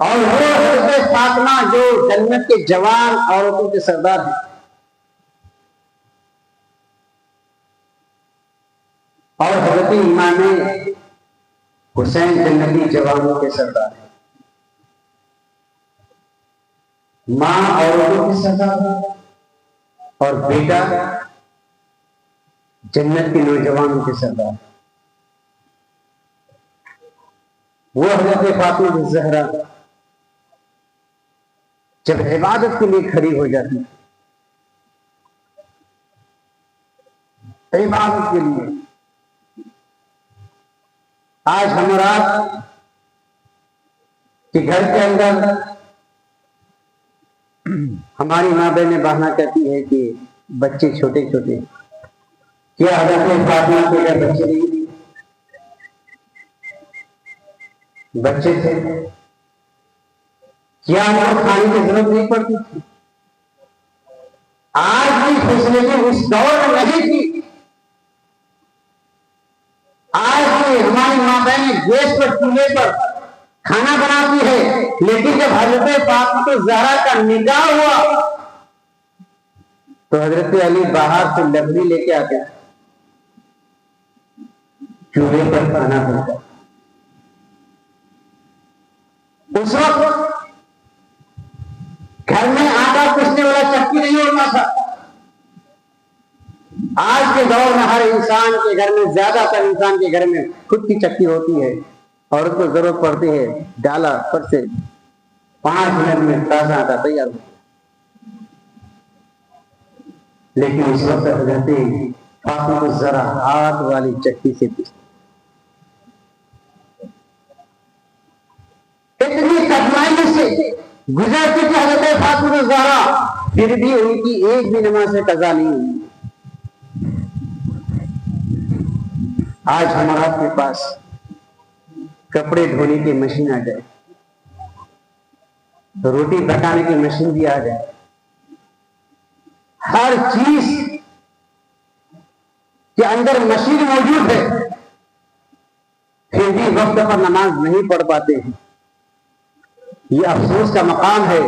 اور وہ حضرت فاطمہ جو جنت کے جوان عورتوں کے سردار ہیں، اور حضرت امام حسین جنتی جوانوں کے سردار ہیں. ماں عورتوں کے سردار اور بیٹا جنت کے نوجوانوں کے سردار. وہ حضرت فاطمہ الزہرا جب عبادت کے لیے کھڑی ہو جاتی، عبادت کے لیے، آج ہمارا کہ گھر کے اندر ہماری ماں بہنیں بہانا کرتی ہے کہ بچے چھوٹے چھوٹے، کیا حضرت فاطمہ کے گھر بچے نہیں تھے؟ بچے تھے. کیا ان کو کھانے کی ضرورت نہیں پڑتی تھی؟ آج کی فیسلٹی اس دور میں نہیں تھی. آج بھی ہماری ماں بہنیں گیس پر چولہے پر کھانا بناتی ہے، لیکن جب حضرت فاطمہ الزہرا کا نکاح ہوا تو حضرت علی باہر سے لکڑی لے کے آتے چولہے پر کھانا بنتا. اس وقت گھر میں آٹا پیسنے والا چکی نہیں ہوتا تھا. آج کے دور میں ہر انسان کے گھر میں، زیادہ تر انسان کے گھر میں خود کی چکی ہوتی ہے، اور اس کو ضرورت پڑتی ہے ڈالا پر سے 5 منٹ میں تازہ آٹا تیار ہو. لیکن اس وقت حضرت فاطمہ الزہرا ہاتھ والی چکی سے پیستی، اتنی کٹھنائی سے گزرتی تھی حضرت فاطمہ الزہرا، پھر بھی ان کی ایک بھی نماز سے قضا نہیں ہوئی. آج ہمارا کے پاس کپڑے دھونے کی مشین آ جائے، روٹی پکانے کی مشین بھی آ جائے، ہر چیز کے اندر مشین موجود ہے، پھر بھی وقت پر نماز نہیں پڑھ پاتے ہیں. یہ افسوس کا مقام ہے.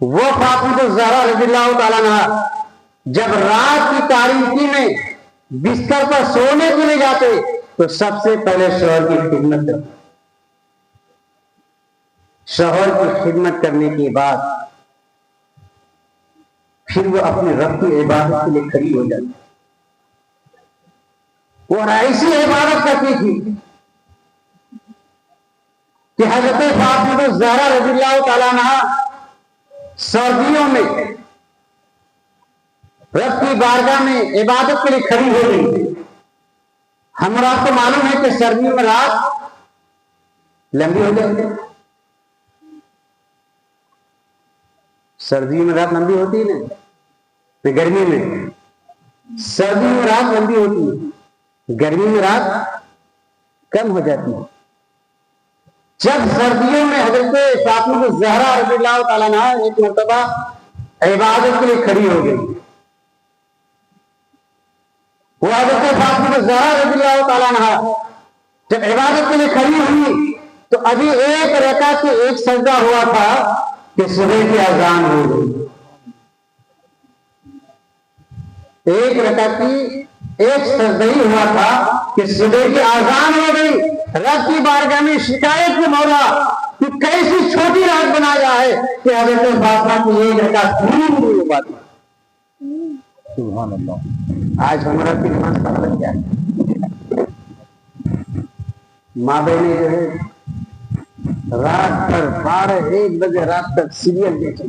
وہ فاطمہ الزہرا رضی اللہ تعالیٰ عنہا جب رات کی تاریکی میں بستر پر سونے کے لیے جاتے تو سب سے پہلے شوہر کی خدمت کرتے. شوہر کی خدمت کرنے کے بعد پھر وہ اپنے رب کی عبادت کے لیے کھڑی ہو جاتی. اور ایسی عبادت کرتی تھی کہ حضرت فاطمہ الزہرا رضی اللہ تعالیٰ عنہا سردیوں میں رب کی بارگاہ میں عبادت کے لیے کھڑی ہو گئی. ہمارا آپ کو معلوم ہے کہ سردیوں میں رات لمبی ہو جاتی ہے. سردیوں میں رات لمبی ہوتی ہے نا. گرمی میں سردیوں میں رات لمبی ہوتی ہے, گرمی میں رات کم ہو جاتی ہے. جب سردیوں میں حضرت فاطمہ الزہرا رضی اللہ تعالیٰ عنہا ایک مرتبہ عبادت کے لیے کھڑی ہو گئی. وہ حضرت فاطمہ الزہرا رضی اللہ تعالیٰ عنہا جب عبادت کے لیے کھڑی ہوئی تو ابھی ایک رکعت کی ایک سجدہ ہوا تھا کہ صبح کی اذان ہو گئی. ایک رکعت کی ایک سجدہ ہی ہوا تھا کہ صبح کی اذان ہو گئی. رب کی بارگاہ میں شکایت کی مولا کہ کیسی چھوٹی رات بنایا ہے کہ حضرت فاطمہ کی ایک رکعت پوری نہیں ہو پاتی. سبحان اللہ. آج ہمارا کی نماز کا حالت کیا ہے؟ ماں بہنیں جو ہے رات بھر 12-1 بجے رات تک سیریل دیکھیں,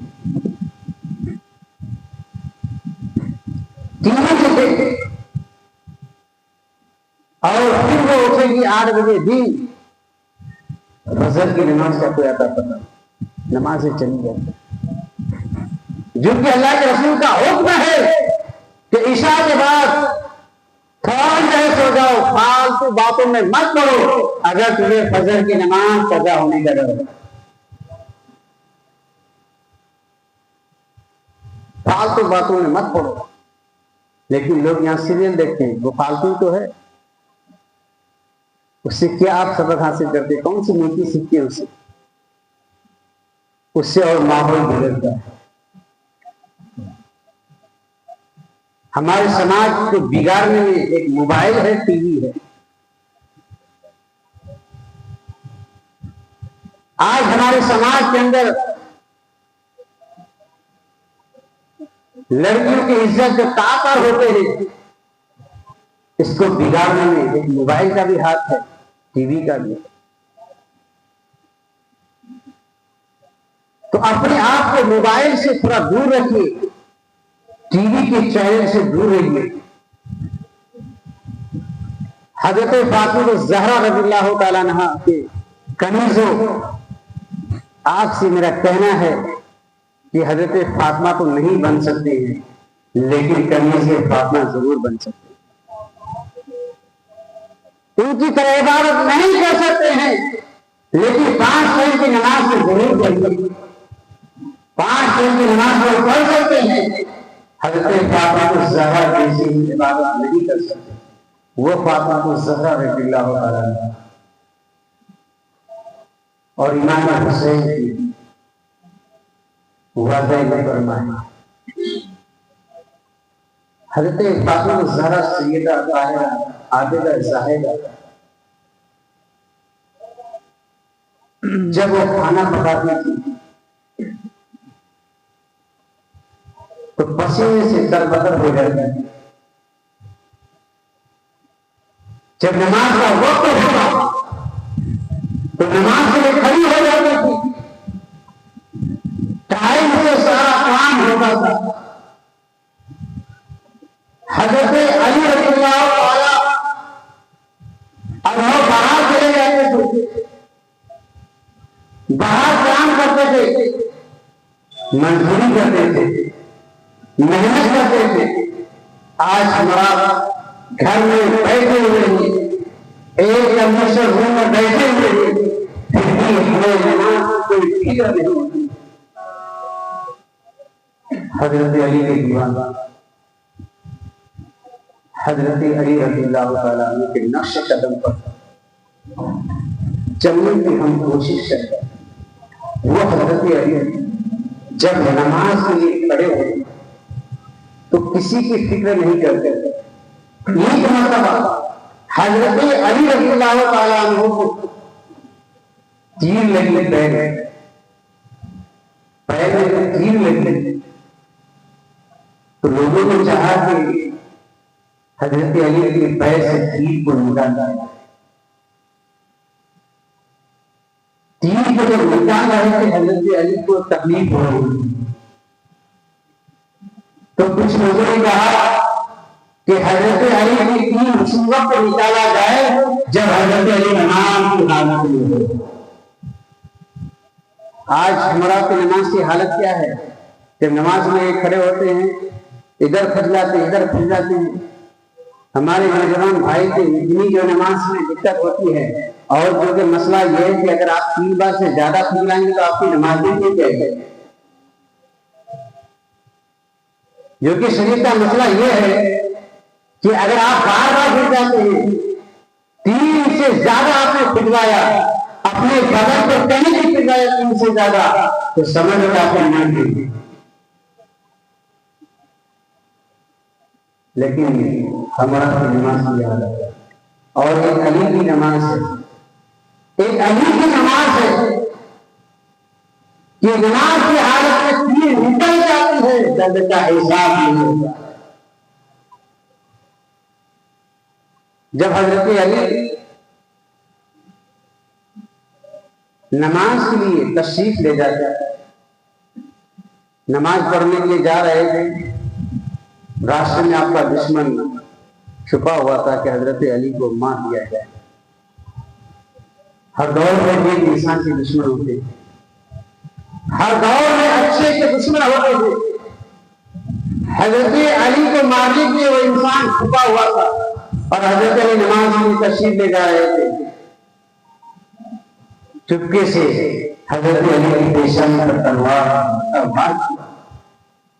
ٹی وی دیکھیں, اور پھر وہ اٹھے گی 8 بجے بھی. فجر کی نماز کا کوئی اتا پتہ, نماز سے چلی جاتی. جو کہ اللہ کے رسول کا حکم ہے کہ عشاء کے بعد فوراً جو سو جاؤ, فالتو باتوں میں مت پڑو اگر تمہیں فجر کی نماز قضا ہونے کا ڈر ہے. فالتو باتوں میں مت پڑو. لیکن لوگ یہاں سیریل دیکھتے ہیں, وہ فالتو تو ہے, اس سے کیا آپ سبق حاصل کرتے, کون سی نیکی سیکھتے ہیں اس سے اور ماحول بگڑتا ہے. ہمارے سماج کو بگاڑنے میں ایک موبائل ہے, ٹی وی ہے. آج ہمارے سماج کے اندر لڑکیوں کی عزت جو طاقت ہوتے ہیں, اس کو بگاڑنے میں ایک موبائل کا بھی ہاتھ ہے, ٹی وی کا بھی. تو اپنے آپ کو موبائل سے تھوڑا دور رکھیے, ٹی وی کے چینل سے دور رہیے. حضرت فاطمہ الزہرا رضی اللہ تعالیٰ عنہا کے کنیزوں, آپ سے میرا کہنا ہے کہ حضرت فاطمہ تو نہیں بن سکتے ہیں, لیکن کنیز فاطمہ ضرور بن سکتے ہیں. ان کی طرح عبادت نہیں کر سکتے ہیں, لیکن 5 وقت کی نماز میں ضرور پڑھیے. 5 وقت کی نماز میں پڑھ سکتے ہیں. حضرت فاطمہ الزہرا جیسی عبادت نہیں کر سکتے. وہ فاطمہ الزہرا رضی اللہ تعالیٰ عنہا اور امام حسین کی وعدہ میں فرمائے. حضرت فاطمہ الزہرا سیدہ طاہرہ عابدہ زاہدہ جب وہ کھانا پکاتی تھی تو پسینے سے تربتر ہو جاتی تھی. جب نماز کا وقت ہوگا تو نماز کے لیے کھڑی ہو جاتی تھی. ٹائم سے سارا کام ہوتا تھا. حضرت علی رضی اللہ تعالیٰ اب وہ باہر چلے جاتے تھے, باہر کام کرتے تھے, مزدوری کرتے تھے, محنت کرتے تھے. آج ہمارا گھر میں بیٹھے ہوئے ہیں, ایک کمپیوٹر روم میں بیٹھے ہوئے ہیں, پھر بھی ہمیں نماز کوئی فکر نہیں ہوتی. حضرت علی کے دیوانہ حضرت علی رضی اللہ تعالیٰ عنہ کے نقش قدم پر چلنے کی ہم کوشش کرتے ہیں. وہ حضرت علی جب نماز کے لیے کھڑے ہوئے تو کسی کی فکر نہیں کرتے. ایک مرتبہ حضرت علی رضی اللہ تعالیٰ عنہ کو تیر لگی پیر میں تیر لگی تو لوگوں نے چاہا کہ حضرت علی کے پیر سے تیر کو نکالا جائے. تیر کو جب نکال رہے تھے حضرت علی کو تکلیف ہو رہی تو کچھ لوگوں نے کہا کہ حضرت علی کی تیر اس وقت نکالا جائے جب حضرت علی نماز کی حالت میں ہو. آج ہمارا کی نماز کی حالت کیا ہے؟ جب نماز میں کھڑے ہوتے ہیں ادھر پھنس جاتے ہیں. ہمارے نوجوان بھائی کے اتنی جو نماز میں دقت ہوتی ہے اور جو کہ مسئلہ یہ ہے کہ اگر آپ 3 بار سے زیادہ پھر جائیں گے تو آپ کی نماز نہیں جائے گی. جو کہ شریعت کا مسئلہ یہ ہے کہ اگر آپ بار بار پھر جاتے ہیں 3 سے زیادہ آپ نے پھروایا اپنے بدن کو کہیں بھی پھروایا 3 سے زیادہ تو سمجھ لو آپ کی نماز نہیں. لیکن ہمارا نماز کی حالت ہے اور ایک علی کی نماز ہے. ایک علی کی نماز ہے کہ نماز کی حالت میں تیر نکل جاتی ہے درد کا احساس نہیں ہوتا. جب حضرت علی نماز کے لیے تشریف لے جاتے نماز پڑھنے کے لیے جا رہے تھے راستے میں آپ کا دشمن چھپا ہوا تھا کہ حضرت علی کو مار دیا جائے. ہر دور میں ایک انسان کے دشمن ہوتے تھے. ہر دور میں اچھے کے دشمن ہوتے تھے. حضرت علی کو مارنے کے لیے وہ انسان چھپا ہوا تھا اور حضرت علی نماز میں تشریف لے جا رہے تھے. چپکے سے حضرت علی کی پیشانی پر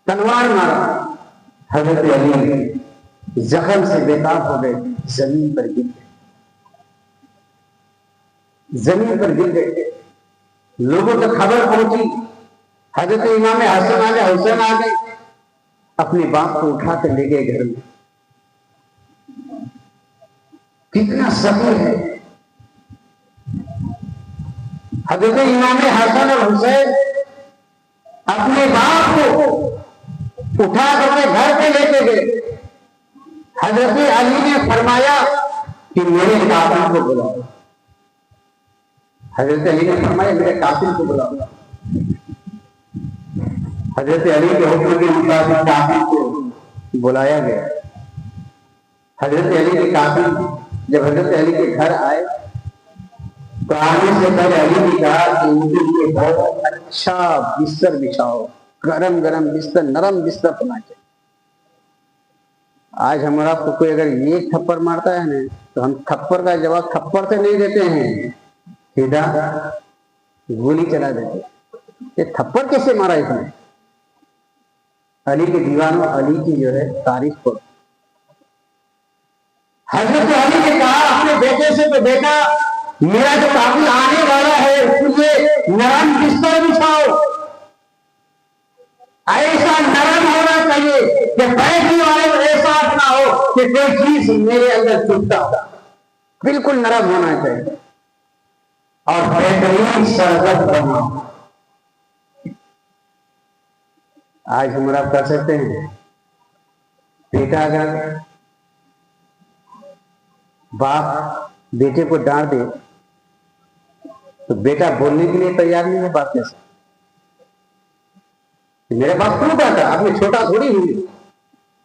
تلوار مارا. حضرت علی زخم سے بےتاب ہو گئے زمین پر گر گئے. لوگوں تک خبر پہنچی. حضرت امام حسن آ گئے حسین آ گئے اپنے باپ کو اٹھا کر لے گئے گھر میں. کتنا صبر ہے. حضرت امام حسن اور حسین اپنے باپ کو اٹھا کر اپنے گھر پہ لے کے گئے. حضرت علی نے فرمایا کہ میرے قاتل کو بلاؤ. حضرت علی نے فرمایا میرے قاتل کو بلاؤ. حضرت علی کے حکم کے مطابق قاتل کو بلایا گیا. حضرت علی کے قاتل جب حضرت علی کے گھر آئے تو آنے سے پہلے علی نے کہا کہ ان کے لیے بہت اچھا بستر بچھاؤ. گرم بستر نرم بستر ہونا چاہیے. آج ہمارا کوئی اگر یہ تھپڑ مارتا ہے نا تو ہم تھپڑ کا جواب تھپڑ سے نہیں دیتے ہیں سیدھا گولی چلا دیتے. یہ تھپڑ کیسے مارا اس نے؟ علی کے دیوانوں علی کی جو ہے تعریف کرو. حضرت علی نے کہا اپنے بیٹے سے کہ بیٹا میرا جو قاتل آنے والا ہے اس کے لیے نرم بستر بچھاؤ. ایسا نرم ہونا چاہیے کہ بیٹھنے والے کو احساس نہ ہو کہ کوئی چیز میرے اندر چبھتا ہو. بالکل نرم ہونا چاہیے اور بہترین سرگرم بناؤ. آج ہم آپ کر سکتے ہیں بیٹا اگر باپ بیٹے کو ڈانٹ دے تو بیٹا بولنے کے لیے تیار نہیں ہے. بات کیسے میرے باپ کیوں کہتا آپ میں چھوٹا تھوڑی ہوئی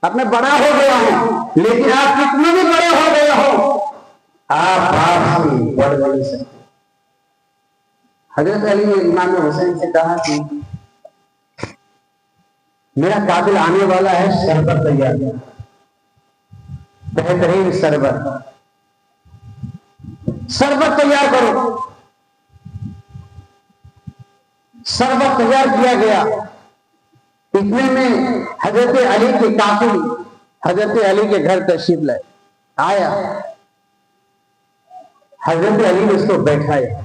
آپ میں بڑا ہو گیا ہوں لیکن آپ کتنے بھی بڑے ہو گئے ہو آپ باپ سے بڑھ نہیں سکتے. حضرت علی نے امام حسین سے کہا کہ میرا قاتل آنے والا ہے شربت تیار بہترین شربت تیار کرو. شربت تیار کیا گیا. اتنے میں حضرت علی کے قاتل حضرت علی کے گھر تشریف لائے آیا. حضرت علی نے اس کو بیٹھایا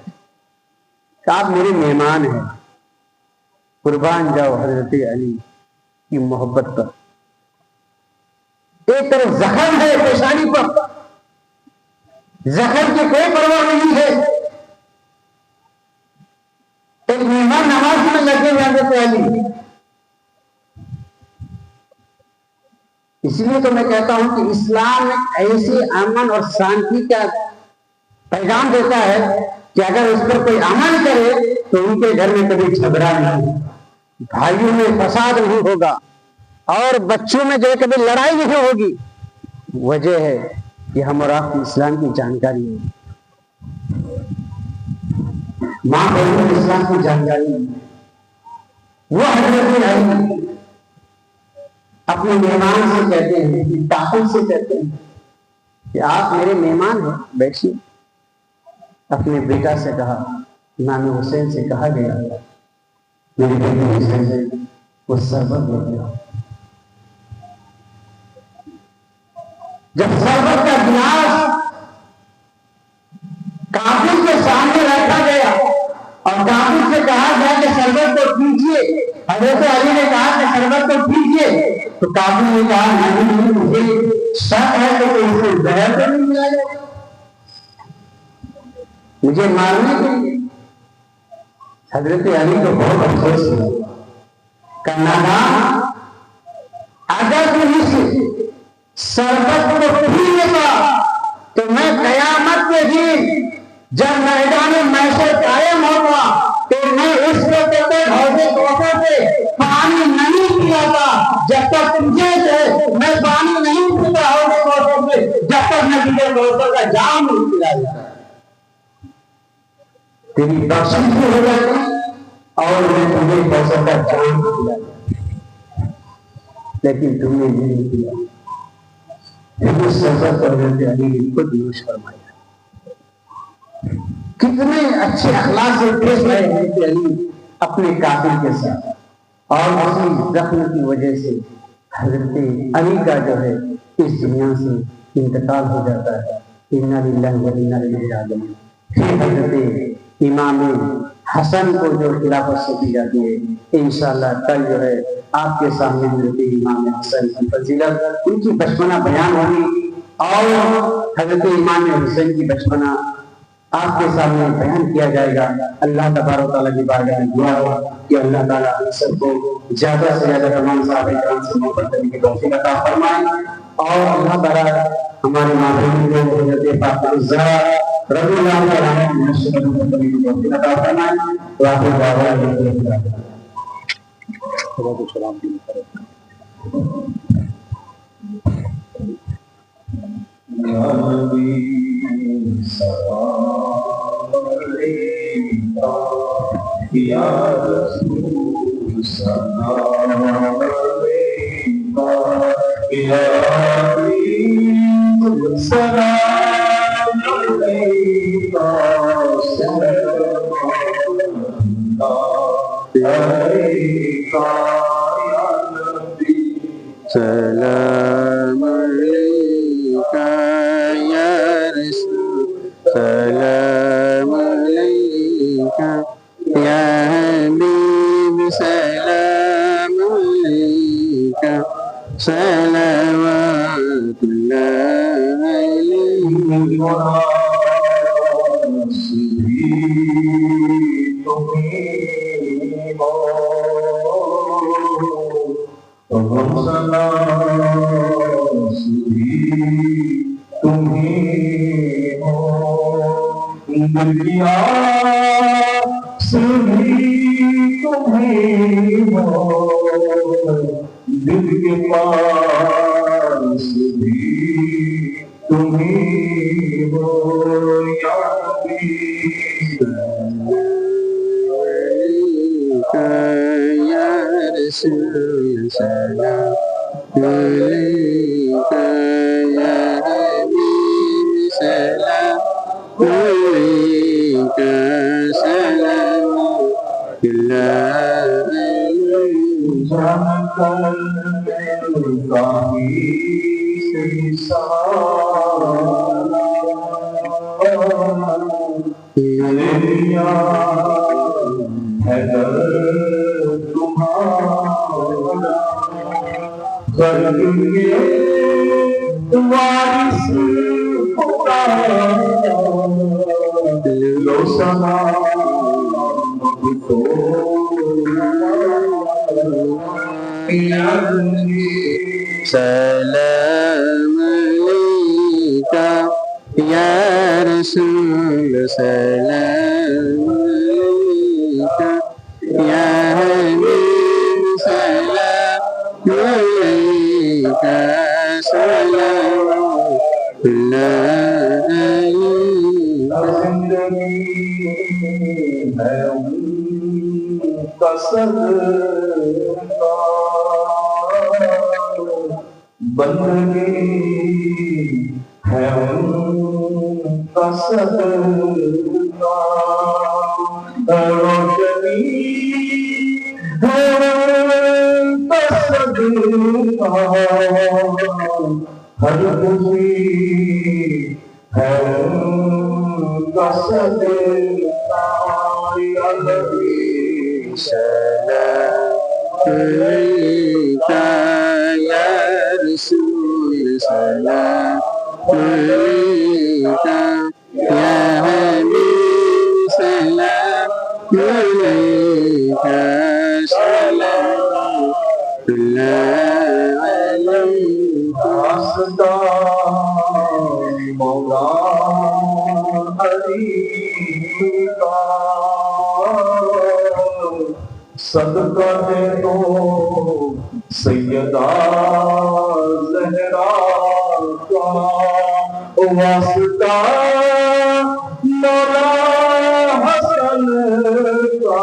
کہ آپ میرے مہمان ہیں، قربان جاؤ حضرت علی کی محبت پر۔ ایک طرف زخم ہے پیشانی پر، زخم کی کوئی پرواہ نہیں ہے، ایک مہمان نواز میں لگے ہوئے حضرت علی۔ اس لیے تو میں کہتا ہوں کہ اسلام ایسے امن اور شانتی کا پیغام دیتا ہے کہ اگر اس پر کوئی عمل کرے تو ان کے گھر میں کبھی جھگڑا نہیں، بھائیوں میں فساد نہیں ہوگا، اور بچوں میں جو ہے کبھی لڑائی نہیں ہوگی۔ وجہ ہے کہ ہم اور آپ کی اسلام کی جانکاری ہے، ماں بہنوں کو اسلام کی جانکاری ہے۔ وہ حضرت علی اپنے مہمان سے کہتے ہیں، کافر سے کہتے ہیں کہ آپ میرے مہمان ہیں، بیٹھیے۔ اپنے بیٹا سے کہا، امام حسین سے کہا گیا، میرے بیٹے حسین سے وہ شربت لے گیا۔ جب شربت کا گلاس کافر کے سامنے رکھا گیا اور کافر سے کہا گیا کہ شربت کو پیجیے، حضرت علی نے کہا کہ شربت کو پیجیے، تو کافر نے کہا نہیں، مجھے شک ہے کہ اس سے زہر تو نہیں ملا جائے، مجھے مارنے کے لیے۔ حضرت علی کو بہت افسوس ہوا، کہا اگر تو اس شربت کو پی لیتا تو میں قیامت کے دن جب میدان محشر قائم ہوگا تو میں اس کو حوض کوثر سے پانی نہیں پلاتا جب تک تجھے سے میں پانی نہیں پیتا حوض کوثر سے، جب تک میں تجھے کوثر کا جام نہیں پلا دیتا۔ تیری بخشش بھی ہو جاتی اور میں تمہیں کوثر کا جام پلا دیتا، لیکن تم نے نہیں پیا۔ اس شربت کو حضرت علی نے خود نوش فرمایا۔ کتنے اچھے اخلاق سے پیش آئے حضرت علی اپنے قاتل کے ساتھ، اور اسی زخم کی وجہ سے حضرت علی کا جو ہے اس دنیا سے انتقال ہو جاتا ہے۔ انا للہ و انا الیہ راجعون۔ پھر حضرت امام حسن کو جو خلافت سونپی جاتی ہے، انشاءاللہ کل جو ہے آپ کے سامنے حضرت امام حسن کی فضیلت، ان کی بچپنا بیان ہوگی، اور حضرت امام حسین کی بچپنا آپ کے سامنے بیان کیا جائے گا۔ اللہ تبارک و تعالیٰ کی بارگاہ میں دعا ہو کہ اللہ تعالیٰ ہم سب کو زیادہ سے زیادہ تمام صحابہ کرام سے محبت کرنے کی توفیق عطا فرمائے، اور اللہ تعالیٰ ہمارے مابین کو حضرت فاطمہ الزہرا رضی اللہ تعالیٰ عنہا کی نشر محبت کرنے کی توفیق عطا فرمائے۔ وآخر دعوانا یا نبی سلام علیکہ، یا رسول سلام علیکہ، یا حبیب سلام علیکہ، سلام علیکہ یا نبی، سلام علیکہ یا رسول، سلام علیکہ یا حبیب، سلام علیکہ، صلوات اللہ علیہ۔ دل کے پاس بھی تمہیں ہو یا حبیب، یا رسول سلام علیکہ یا حبیب، سلام علیکہ، صلوات اللہ کہیں سے سارا دنیا ہے در تمہارا خلق کے وارث خدا لو سلام تو سلام علیکہ یا رسول سلام علیکہ یا حبیب سلام علیکہ سلام اللہ علیکہ زندگی ہے ان کا صدقہ بندگی ہے ان کا صدقہ روشنی ہے ان کا صدقہ ہر خوشی ہے ان کا صدقہ یا نبی سلام علیکہ یا رسول سلام علیکہ یا حبیب سلام علیکہ سلام اللہ علیکہ آستان مولا علی کا صدقہ دے دو سیدہ زہرا کا واسطہ مولا حسن کا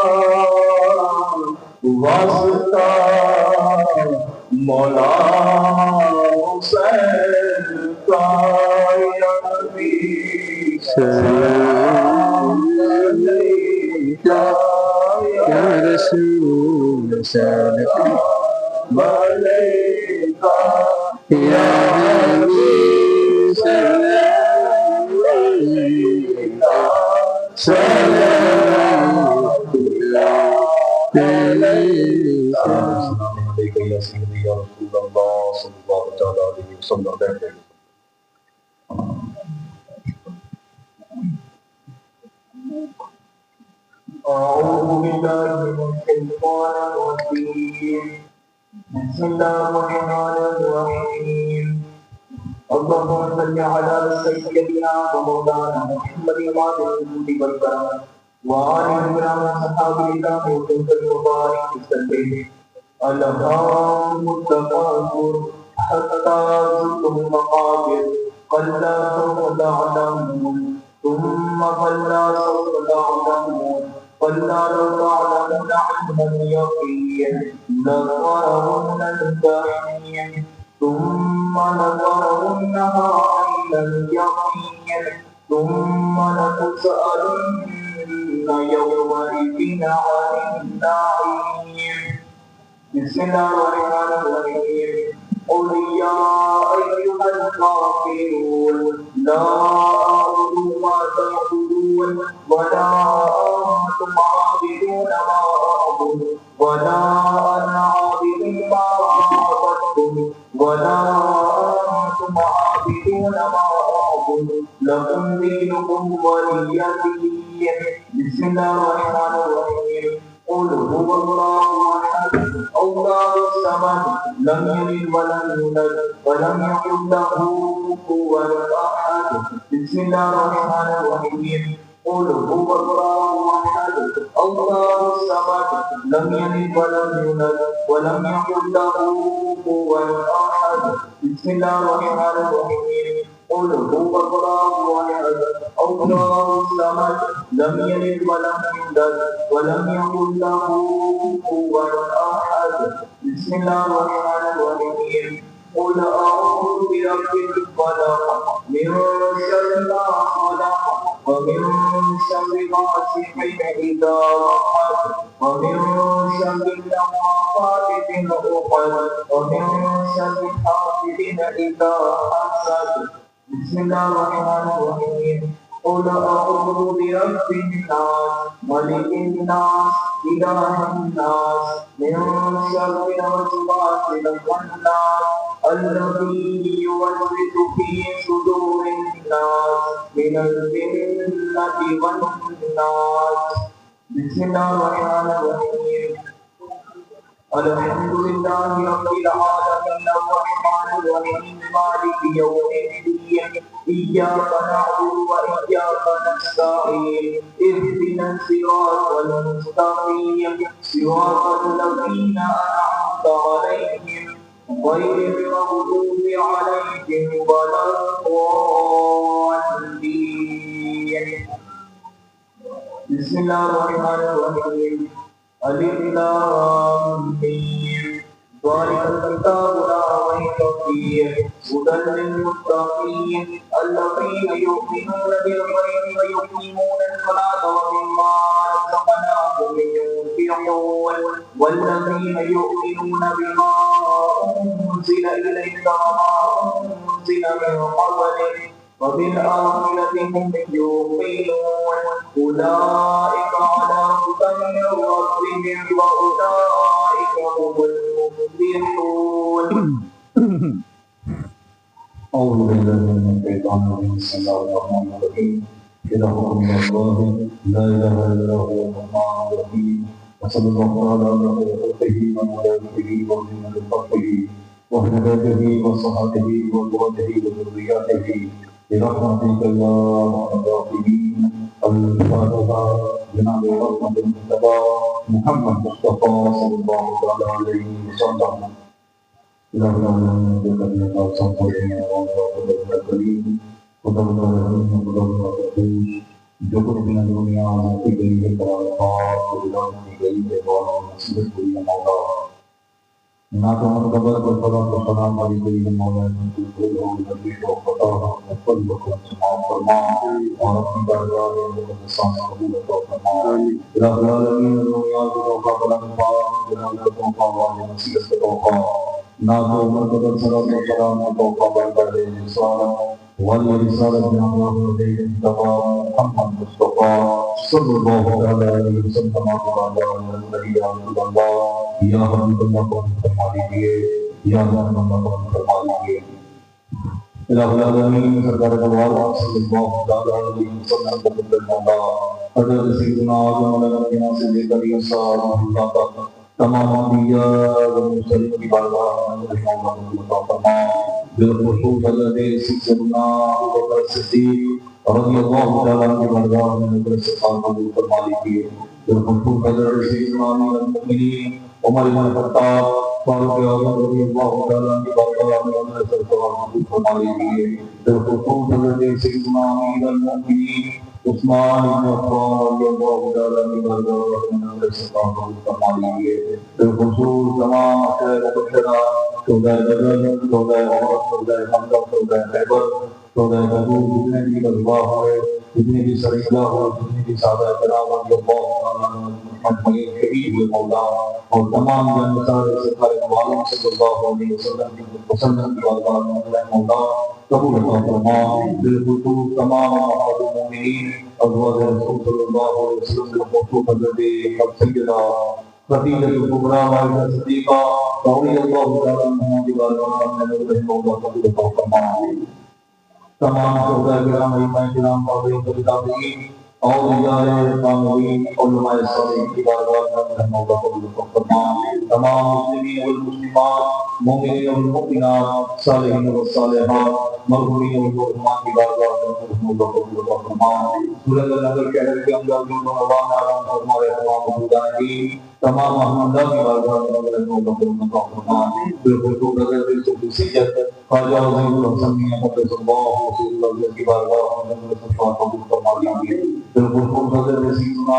واسطہ مولا حسین کا یا نبی سلام علیکہ یا رسول سلام علیکہ یا حبیب سلام علیکہ سلام اللہ علیکہ یا سیدی یا رسول اللہ صلی اللہ تعالی علیہ وسلم أعوذ بالله من الشيطان الرجيم بسم الله الرحمن الرحيم اللهم صل على سيدنا ومولانا محمد وعلى آله والكرام وآل الكرام وصحابه الكرام وسلم وبارك وسلم التكاثر حتى زرتم المقابر كلا سوف تعلمون ثم كلا سوف تعلمون كلا لو تعلمون علم اليقين لترون الجحيم ثم لترونها عين اليقين ثم لتسألن يومئذ عن النعيم بسم الله الرحمن الرحيم قل يا أيها الكافرون لا أعبد ما تعبدون ولا أنتم عابدون ما أعبد ولا أنا عابد ما عبدتم ولا أنتم عابدون ما أعبد لكم دينكم ولي دين بسم الله الرحمن الرحيم قل هو الله أحد الله الصمد لم يلد ولم يولد ولم يكن له كفوا أحد بسم الله الرحمن الرحيم قل هو الله أحد الله الصمد لم يلد ولم يولد ولم يكن له كفوا أحد بسم الله الرحمن الرحيم قل هو الله أحد الله الصمد لم يلد ولم يولد ولم يكن له كفوا أحد بسم الله الرحمن الرحيم قل أعوذ برب الفلق من شر ما خلق ومن شر غاسق إذا وقب ومن شر النفاثات في العقد ومن شر حاسد إذا حسد بسم الله الرحمن الرحيم قل أعوذ برب الناس ملك الناس إله الناس من شر الوسواس الخناس الذي يوسوس في صدور الناس من الجنة والناس. بسم الله الرحمن الرحيم. الحمد لله رب العالمين الرحمن الرحيم مالك يوم الدين إياك نعبد وإياك نستعين اهدنا الصراط المستقيم صراط الذين أنعمت عليهم غير المغضوب عليهم ولا الضالين. بسم الله الرحمن الرحيم. الف لام میم ذلك الكتاب لا ريب فيه هدى للمتقين الذين يؤمنون بالغيب ويقيمون الصلاة ومما رزقناهم ينفقون والذين يؤمنون بما أنزل إليك وما أنزل من قبلك وبالآخرة هم يوقنون أولئك على هدى من ربهم وأولئك هم المفلحون. أعوذ بالله من الشيطان الرجيم. بسم الله الرحمن الرحيم. إلهكم الله لا إله إلا هو الرحمن الرحيم. وصلى الله على خلقه وملائكته ومن خلقه وهداته وصحبه وزوجه وذرياته برحمتك يا ارحم الراحمين. الفاتحة. جناب رحمة المصطفى محمد مصطفى صلى الله عليه وسلم. إلى العالمين بقدر صلى الكريم خدا جو کچھ بھی دنیا میں کی گئی ہے کی گئی ہے نصیب ہوئی ہے مولا نہ تو مرتبہ کو سلام و سلام علی گئی ہے مولا نبی کو خدا اپن بکر سماع فرما اور اپنی بارگاہ میں مقدسان قبول فرما. رب العالمین دنیا کو کا بلند پاک جناب کو کا واجب نصیحت کو کا نہ تو مرتبہ سلام و سلام کو کا بندہ دے سلام والرسالة جناب محمد مصطفى صلى الله عليه وسلم وعلى آله وصحبه یا حبیب اللہ کو فرما دیجیے یا رحمت اللہ کو فرما دیجیے. الہ العالمین سرکار دوالہ صلی اللہ علیہ وسلم کو قبل مولا حضرت سیدنا آدم علیہ السلام سے لے کر عیسیٰ علیہ اللہ تک تمام انبیاء و مرسلین کی بارگاہ میں رحمت اللہ کو فرما. بالخصوص حضرت سیدنا ابوبکر صدیق رضی اللہ تعالیٰ عنہ کی بارگاہ میں نظر سے قبول فرما لیجیے. بالخصوص حضرت سیدنا امیر المؤمنین عمر بن الخطاب فاروق اعظم رضی اللہ تعالیٰ عنہ کی بارگاہ میں نظر سے قبول فرما لیجیے. بالخصوص حضرت سیدنا امیر المؤمنین عثمان بن عفان رضی اللہ تعالیٰ عنہ کی بارگاہ میں نظر سے قبول فرما لیجیے. بالخصوص تمام عشائر مبشرہ شہدائے بدر شہدائے احد شہدائے خندق شہدائے خیبر شہدائے تبوک جتنے بھی غزوہ ہوئے جتنے بھی سریہ ہوئے جتنے بھی صحابہ کرام رضی اللہ تعالیٰ عنہ مجمعین شہید ہوئے مولا اور تمام جانسار سرکار عالم صلی اللہ علیہ وسلم کی بارگاہ میں مولا قبول عطا فرما. بالخصوص تمام امہات المومنین ازواج رسول صلی اللہ علیہ وسلم بالخصوص حضرت سیدہ خدیجہ کبریٰ عائشہ صدیقہ رضی اللہ تعالیٰ عنہا کی بارگاہ میں مولا قبول عطا فرما. تمام شہداء کرام ائمہ کرام تابعین اولیاء کاملین علماء صالحین کی بارگاہ میں مولا قبول عطا فرما. تمام مسلمین والمسلمات مومنین والمؤمنات صالحین والصالحات مرحومین والمرحومات کی بارگاہ میں مولا قبول عطا فرما. سورۃ النحل شہر کے اندر جو نوجوان آرام فرمائے تمام مجاہدین تمام محمدہ کی بارگاہ میں مولا قبول عطا فرما. بالخصوص حضرت سید خواجہ عظیم الحسن میاں قدس اللہ وسلم کی بارگاہ میں قبول فرما لیجیے. بالخصوص حضرت سیدنا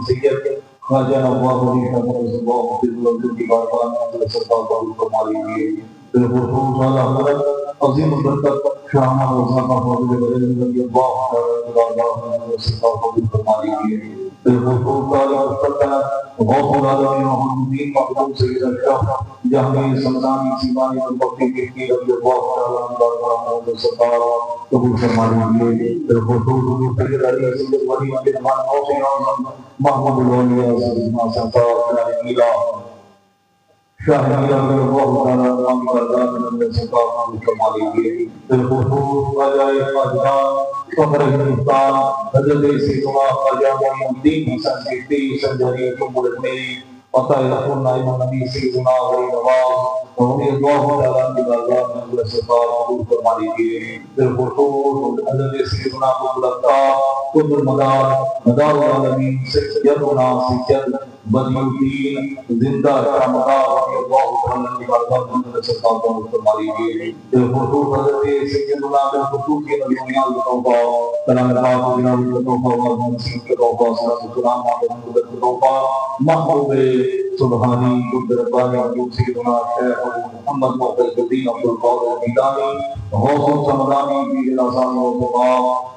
سید خواجہ نواب علی شاہ قدس اللہ وسلم کی بارگاہ میں قبول فرما لیجیے. بالخصوص حضرت عظیم البرکت شاہ محمد رضا خان رضی اللہ تعالیٰ عنہ کی بارگاہ میں قبول فرما لیجیے. بالخصوص تاریخ السلطنت غوث العالمین محمد الدین مخدوم سید اشرف جہانگیر سمدانی سیمانی البختی کی رضی اللہ تعالیٰ عنہ محمد سرکار قبول فرما لیجیے. بالخصوص حضور سید علی سید ولی رحمان غوث اعظم محمود الاولیاء سیدنا سرکار میرا شاہ میرا اللہ تعالیٰ عنہ کی بارگاہ میں نظر سرکار قبول فرما لیجیے. بالخصوص خواجہ خواجہ فخر ہندوستان حضرت سیدنا خواجہ معین الدین حسن چشتی سنجری میری عطا رسول نائب نبی سیدنا غیر نواز رضی اللہ تعالیٰ عنہ کی بارگاہ میں نظر سرکار قبول فرما لیجیے. بالخصوص حضرت سیدنا قطب الطاق قطب المدار مدار العالمین سیدنا سید بدی الدین زندہ شاہ مدار رضی اللہ تعالیٰ عنہ کی بارگاہ میں نظر سرکار قبول فرما لیجیے. بالخصوص حضرت سیدنا بالخصوص کے نبی نیاز توبہ کلام پاک جناب توبہ اور منصور کے توبہ صلی اللہ علیہ وسلم توبہ محبوب سبحانی قدر ربانی حضور سیدنا شیخ محمد محمد الدین عبد القادر الجیلانی غوث السمدانی کی الاسان و صفا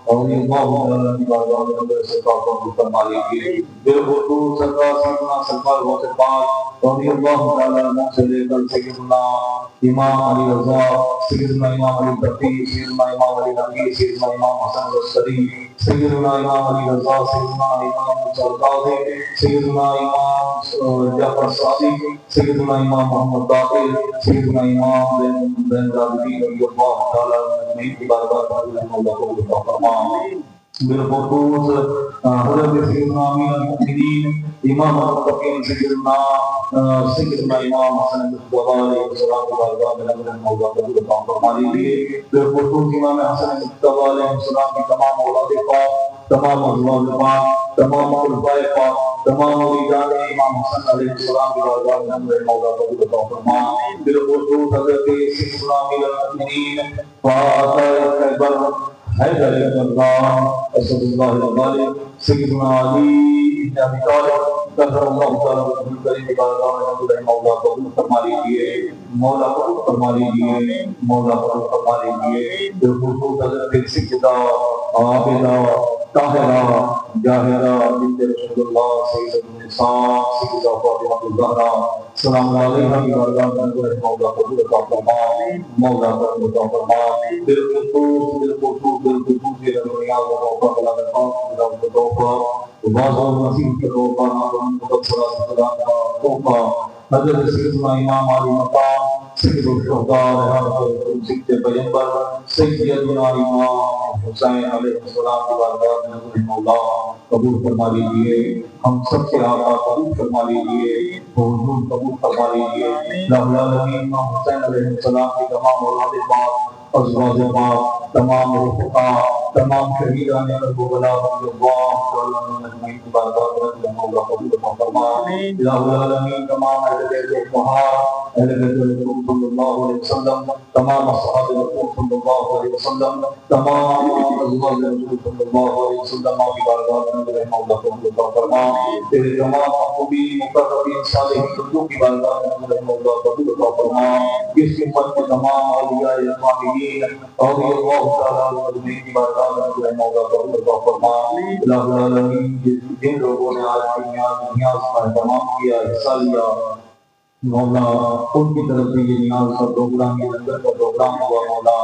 رضی اللہ تعالیٰ عنہ کی بارگاہ میں نظر سرکار قبول فرما لیجیے. بالخصوص سرکار سیدنا سرکار غوث پاک رضی اللہ تعالیٰ عنہ سے لے کر سیدنا امام علی رضا سیدنا امام علی تقی سیدنا امام علی نقی سیدنا امام حسن العسکری سیدنا امام علی رضا سیدنا امام سرکاظم سیدنا امام جعفر صادق سیدنا امام محمد باقر سیدنا امام بن رابطی رضی اللہ تعالیٰ عنہ کی بارگاہ میں اللہ کو فرما. بالخصوص حضرت سیدنا امیر المؤمنین امام المتقین سیدنا امام حسن مصطفیٰ علیہ السلام کی بارگاہ میں نظر مولا قبول فرما لیجیے. بالخصوص امام حسن مصطفیٰ علیہ السلام کی تمام اولاد پاک تمام ازواج پاک تمام خلفائے پاک تمام مریدان امام حسن علیہ السلام کی بارگاہ میں نظر مولا قبول فرما. بالخصوص حضرت سیدنا امیر المؤمنین فاطر خیبر حیدر اللہ اسد اللہ الغالب سیدنا علی ابن ابی طالب قدر اللہ تعالیٰ وجہہ الکریم کی بارگاہ میں نظر مولا قبول فرما لیجیے. مولا قبول فرما لیجیے. مولا قبول فرما لیجیے. بالخصوص حضرت سیدہ عابدہ طاہرہ جاہرہ بنت رسول اللہ سید النساء سیدہ فاطمہ الزہرا سلام علیہ کی بارگاہ میں نظر مولا قبول فرما. مولا قبول فرما. بالخصوص یہ نیاز و توبہ کلام پاک و توبہ واضح نصیب کے توبہ نام مقدسہ توبہ حضرت سیدنا امام علی مقام سید الشہداء سید پیغمبر سیدنا امام حسین علیہ السلام کی بارگاہ میں نظر مولا قبول فرما لیجیے. ہم سب کے آقا قبول فرما لیجیے. حضور قبول فرما لیجیے. العالمین امام حسین علیہ السلام کی تمام اولاد پاک ازواج پاک تمام رفقا تمام شہیدان کربلا رضی اللہ تعالیٰ عنہ کی بارگاہ میں مولا قبول فرما. الہ العالمین تمام اہل بیت الطہار اہل بیت رسول صلی اللہ علیہ وسلم تمام اصحاب رسول صلی اللہ علیہ وسلم تمام ازواج رسول صلی اللہ علیہ وسلم کی بارگاہ میں مولا قبول فرما. تیرے تمام محبوبین مقربین صالحین بندوں کی بارگاہ میں مولا قبول فرما. اس امت کے تمام اولیاء اکرام رضی اللہ تعالیٰ عنہ کی بارگاہ میں مولا قبول فرما. الہ العالمین جن لوگوں نے آج کی نیاز کا اہتمام کیا حصہ لیا مولا ان کی طرف سے یہ نیاز کا پروگرام یہ لنگر کا پروگرام ہوا مولا.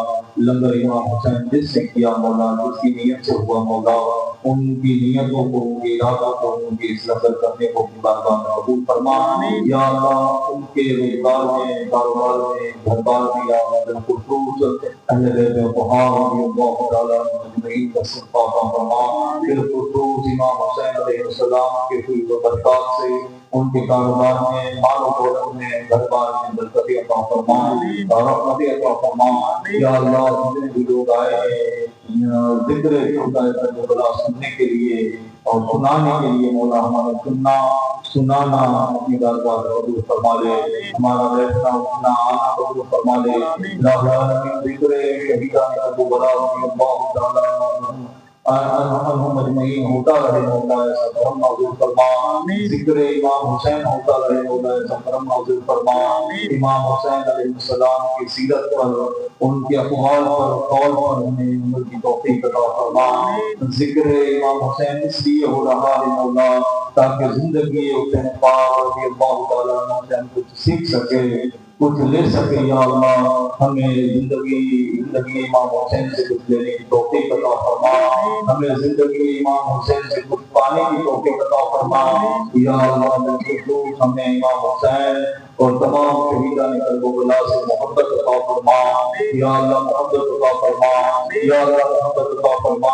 لنگر امام حسین جس سے کیا مولا جس کی نیت سے ہوا مولا ان کی نیتوں کو ان کے ارادوں کو ان کے اس لنگر کرنے کو اپنی بارگاہ میں قبول فرما. یا اللہ ان کے روزگار میں کاروبار میں گھر بار میں یا اللہ خصوص اہل بیت الطہار رضی اللہ تعالیٰ عنہ اجمعین کا صدقہ عطا فرما. بالخصوص امام حسین علیہ السلام کے فیض و برکات سے ان کے کاروبار میں مال و دولت میں گھر بار میں برکت عطا فرما رحمت عطا فرما. یا اللہ جتنے بھی لوگ آئے ہیں ذکر خدا کربلا سننے کے لیے اور سنانے کے لیے مولا ہمارا سنانا اپنی بارگاہ میں قبول فرما لے. ہمارا بیٹھنا اٹھنا آنا قبول فرما لے. الہ العالمین ذکر شہیدان کربلا رضی اللہ تعالیٰ عنہ عنہم اجمعین ہوتا رہے مولا ایسا کرم نازل فرما، ذکر امام حسین ہوتا رہے مولا ایسا کرم نازل فرما، امام حسین علیہ السلام کی سیرت پر، ان کے اقوال پر، قول پر ہمیں عمل کی توفیق عطا فرما۔ ذکر امام حسین اس لیے ہو رہا ہے مولا تاکہ زندگی حسین پاک رضی اللہ تعالیٰ عنہ سے ہم کچھ سیکھ سکے، کچھ لے سکے یا اللہ، ہمیں زندگی امام حسین سے کچھ لینے کی توفیق عطا فرما، ہمیں زندگی امام حسین سے کچھ پانے کی توفیق عطا فرما یا اللہ۔ ہمیں امام حسین اور تمام شہیدان کربلا سے محبت عطا فرما یا اللہ، محبت عطا فرما یا اللہ، محبت عطا فرما۔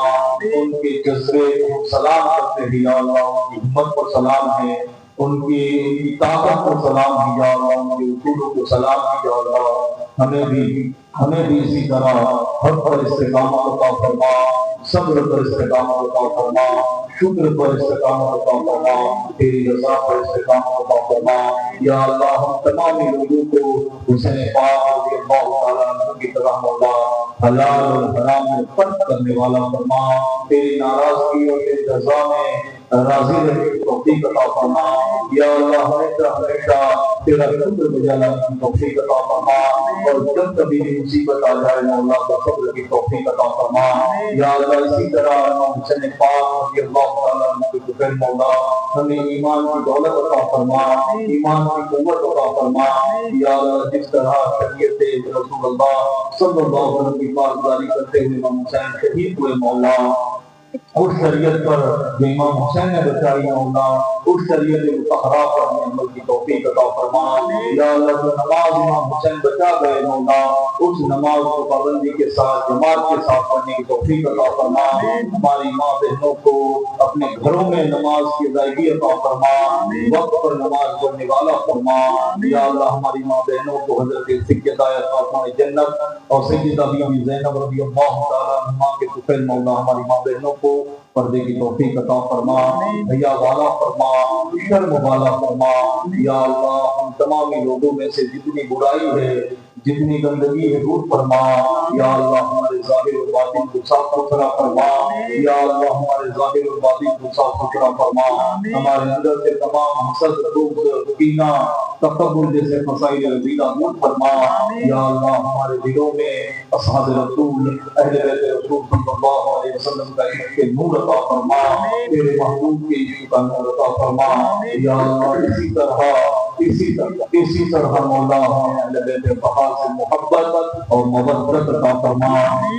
ان کے جذبے کو سلام کرتے ہیں یا اللہ، ان کی ہمت پر سلام ہے، ان کی طاقت پر سلام ہے یا اللہ، ان کے اصولوں کو سلام ہے یا اللہ۔ ہمیں بھی اسی طرح حق پر استقامت عطا فرما، صبر پر استقامت عطا فرما، شکر پر استقامت عطا فرما، تیری رضا پر استقامت عطا فرما یا اللہ۔ ہم تمام لوگوں کو حسین پاک رضی اللہ تعالیٰ عنہ کی طرح مولا حلال اور حرام میں فرق کرنے والا فرما، تیری ناراضگی اور تیری رضا میں راضی رہنے کی توفیق عطا فرما یا اللہ۔ ہمیشہ تیرا شکر بجا لانے کی توفیق عطا فرما، اور جب کبھی بھی مصیبت آ جائے مولا تو صبر کی توفیق عطا فرما یا اللہ۔ اسی طرح حسین پاک رضی اللہ تعالیٰ عنہ کے بغیر مولا ہمیں ایمان کی دولت عطا فرما، ایمان کی قوت عطا فرما یا اللہ۔ جس طرح شریعت رسول اللہ صلی اللہ علیہ وسلم کی پاسداری کرتے ہوئے امام حسین شہید ہوئے مولا، اس شریعت پر جو امام حسین نے بچائی مولا، اس شریعت مطہرہ پر ہمیں عمل کی توفیق عطا فرما یا اللہ۔ جو نماز امام حسین بچا گئے مولا، اس نماز کو پابندی کے ساتھ جماعت کے ساتھ پڑھنے کی توفیق عطا فرما۔ ہماری ماں بہنوں کو اپنے گھروں میں نماز کی ادائیگی عطا فرما، وقت پر نماز پڑھنے والا فرما یا اللہ۔ ہماری ماں بہنوں کو حضرت سیدہ فاطمہ جنت اور سیدہ بیوی زینب رضی اللہ تعالیٰ عنہا کے طفیل مولا ہماری ماں بہنوں کو پردے کی توفیق عطا فرما، حیا والا فرما، شرم والا فرما یا اللہ۔ ہم تمامی لوگوں میں سے جتنی برائی ہے، جتنی گندگی ہے دور فرما یا اللہ۔ ہمارے ظاہر و باطن کو صاف ستھرا فرما یا اللہ، ہمارے ظاہر و باطن کو صاف ستھرا فرما۔ ہمارے اندر سے تمام حسد، بغض، کینہ، تکبر جیسے مسائل رضیلہ دور فرما یا اللہ۔ ہمارے دلوں میں اصحاب رسول، اہل بیت رسول صلی اللہ علیہ وسلم کا عشق کے نور عطا فرما، تیرے محبوب کے عشق کا نور عطا فرما یا اللہ۔ اسی طرح مولا ہمیں اہل بیت بہار سے محبت اور مودت عطا فرما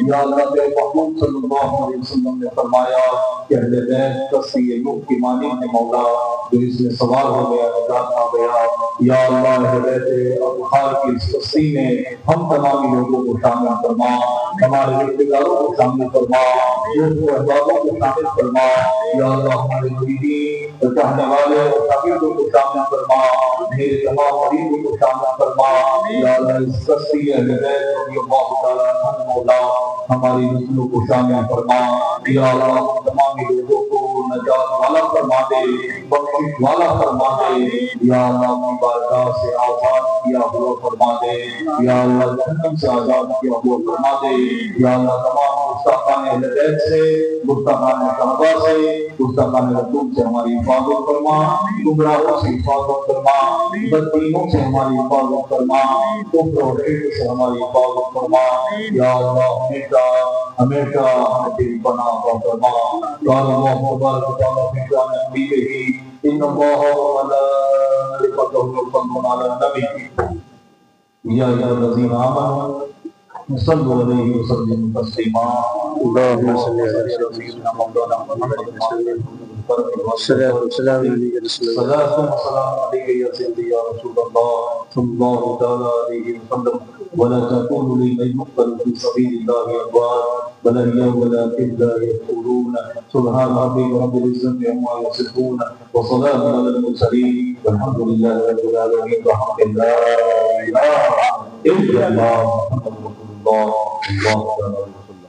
یا اللہ۔ تیرے محبوب صلی اللہ علیہ وسلم نے فرمایا کہ اہل بیت کسی یوم کی مانند ہے مولا، جو اس میں سوار ہو گیا نجات آ گیا یا اللہ۔ اہل بیت بہار کی اس کشتی میں ہم تمام لوگوں کو شامل فرما، ہمارے رشتہ داروں کو شامل فرما، احبابوں کو شامل فرما یا اللہ۔ ہمارے مریدین، چاہنے والے اور شاگردوں کو شامل فرما، میرے تمام مریدوں کو شامل فرما یا اللہ۔ اس کشتی اہل بیت رضی اللہ تعالیٰ عنہ مولا ہماری نسلوں کو شامل فرما یا اللہ۔ تمام لوگوں کو نجات والا فرما دے، بخشش والا فرما دے یا اللہ۔ اپنی بارگاہ سے آزاد کیا ہوا فرما دے یا اللہ، جہنم سے آزاد کیا ہوا فرما دے یا اللہ۔ تمام مستحقان اہل بیت سے، مستحقان صحابہ سے، مستحقان رسول سے ہماری حفاظت فرما، گمراہوں سے حفاظت فرما، بددینوں سے ہماری حفاظت فرما، کفر اور شرک سے ہماری حفاظت فرما یا اللہ۔ ہمیشہ ہمیں تیری پناہ عطا فرما۔ قال اللہ تبارک و تعالیٰ فی شأن نبیہ ان اللہ وملائکتہ یصلون علی النبی یا ایھا الذین آمنوا صلوا علیہ وسلموا تسلیما۔ اللهم صل على سیدنا مولانا محمد السلام علیکم صلاۃ و سلام علیک یا سیدی یا رسول اللہ صلی اللہ تعالی علیہ وسلم۔ ولا تكونوا لمن يقتل في سبيل الله اموات بل احياء ولكن لا يشعرون۔ سبحان ربك رب العزة عما يصفون وسلام على المرسلين والحمد لله رب العالمين بحق لا اله الا الله محمد رسول الله صلى الله عليه وسلم۔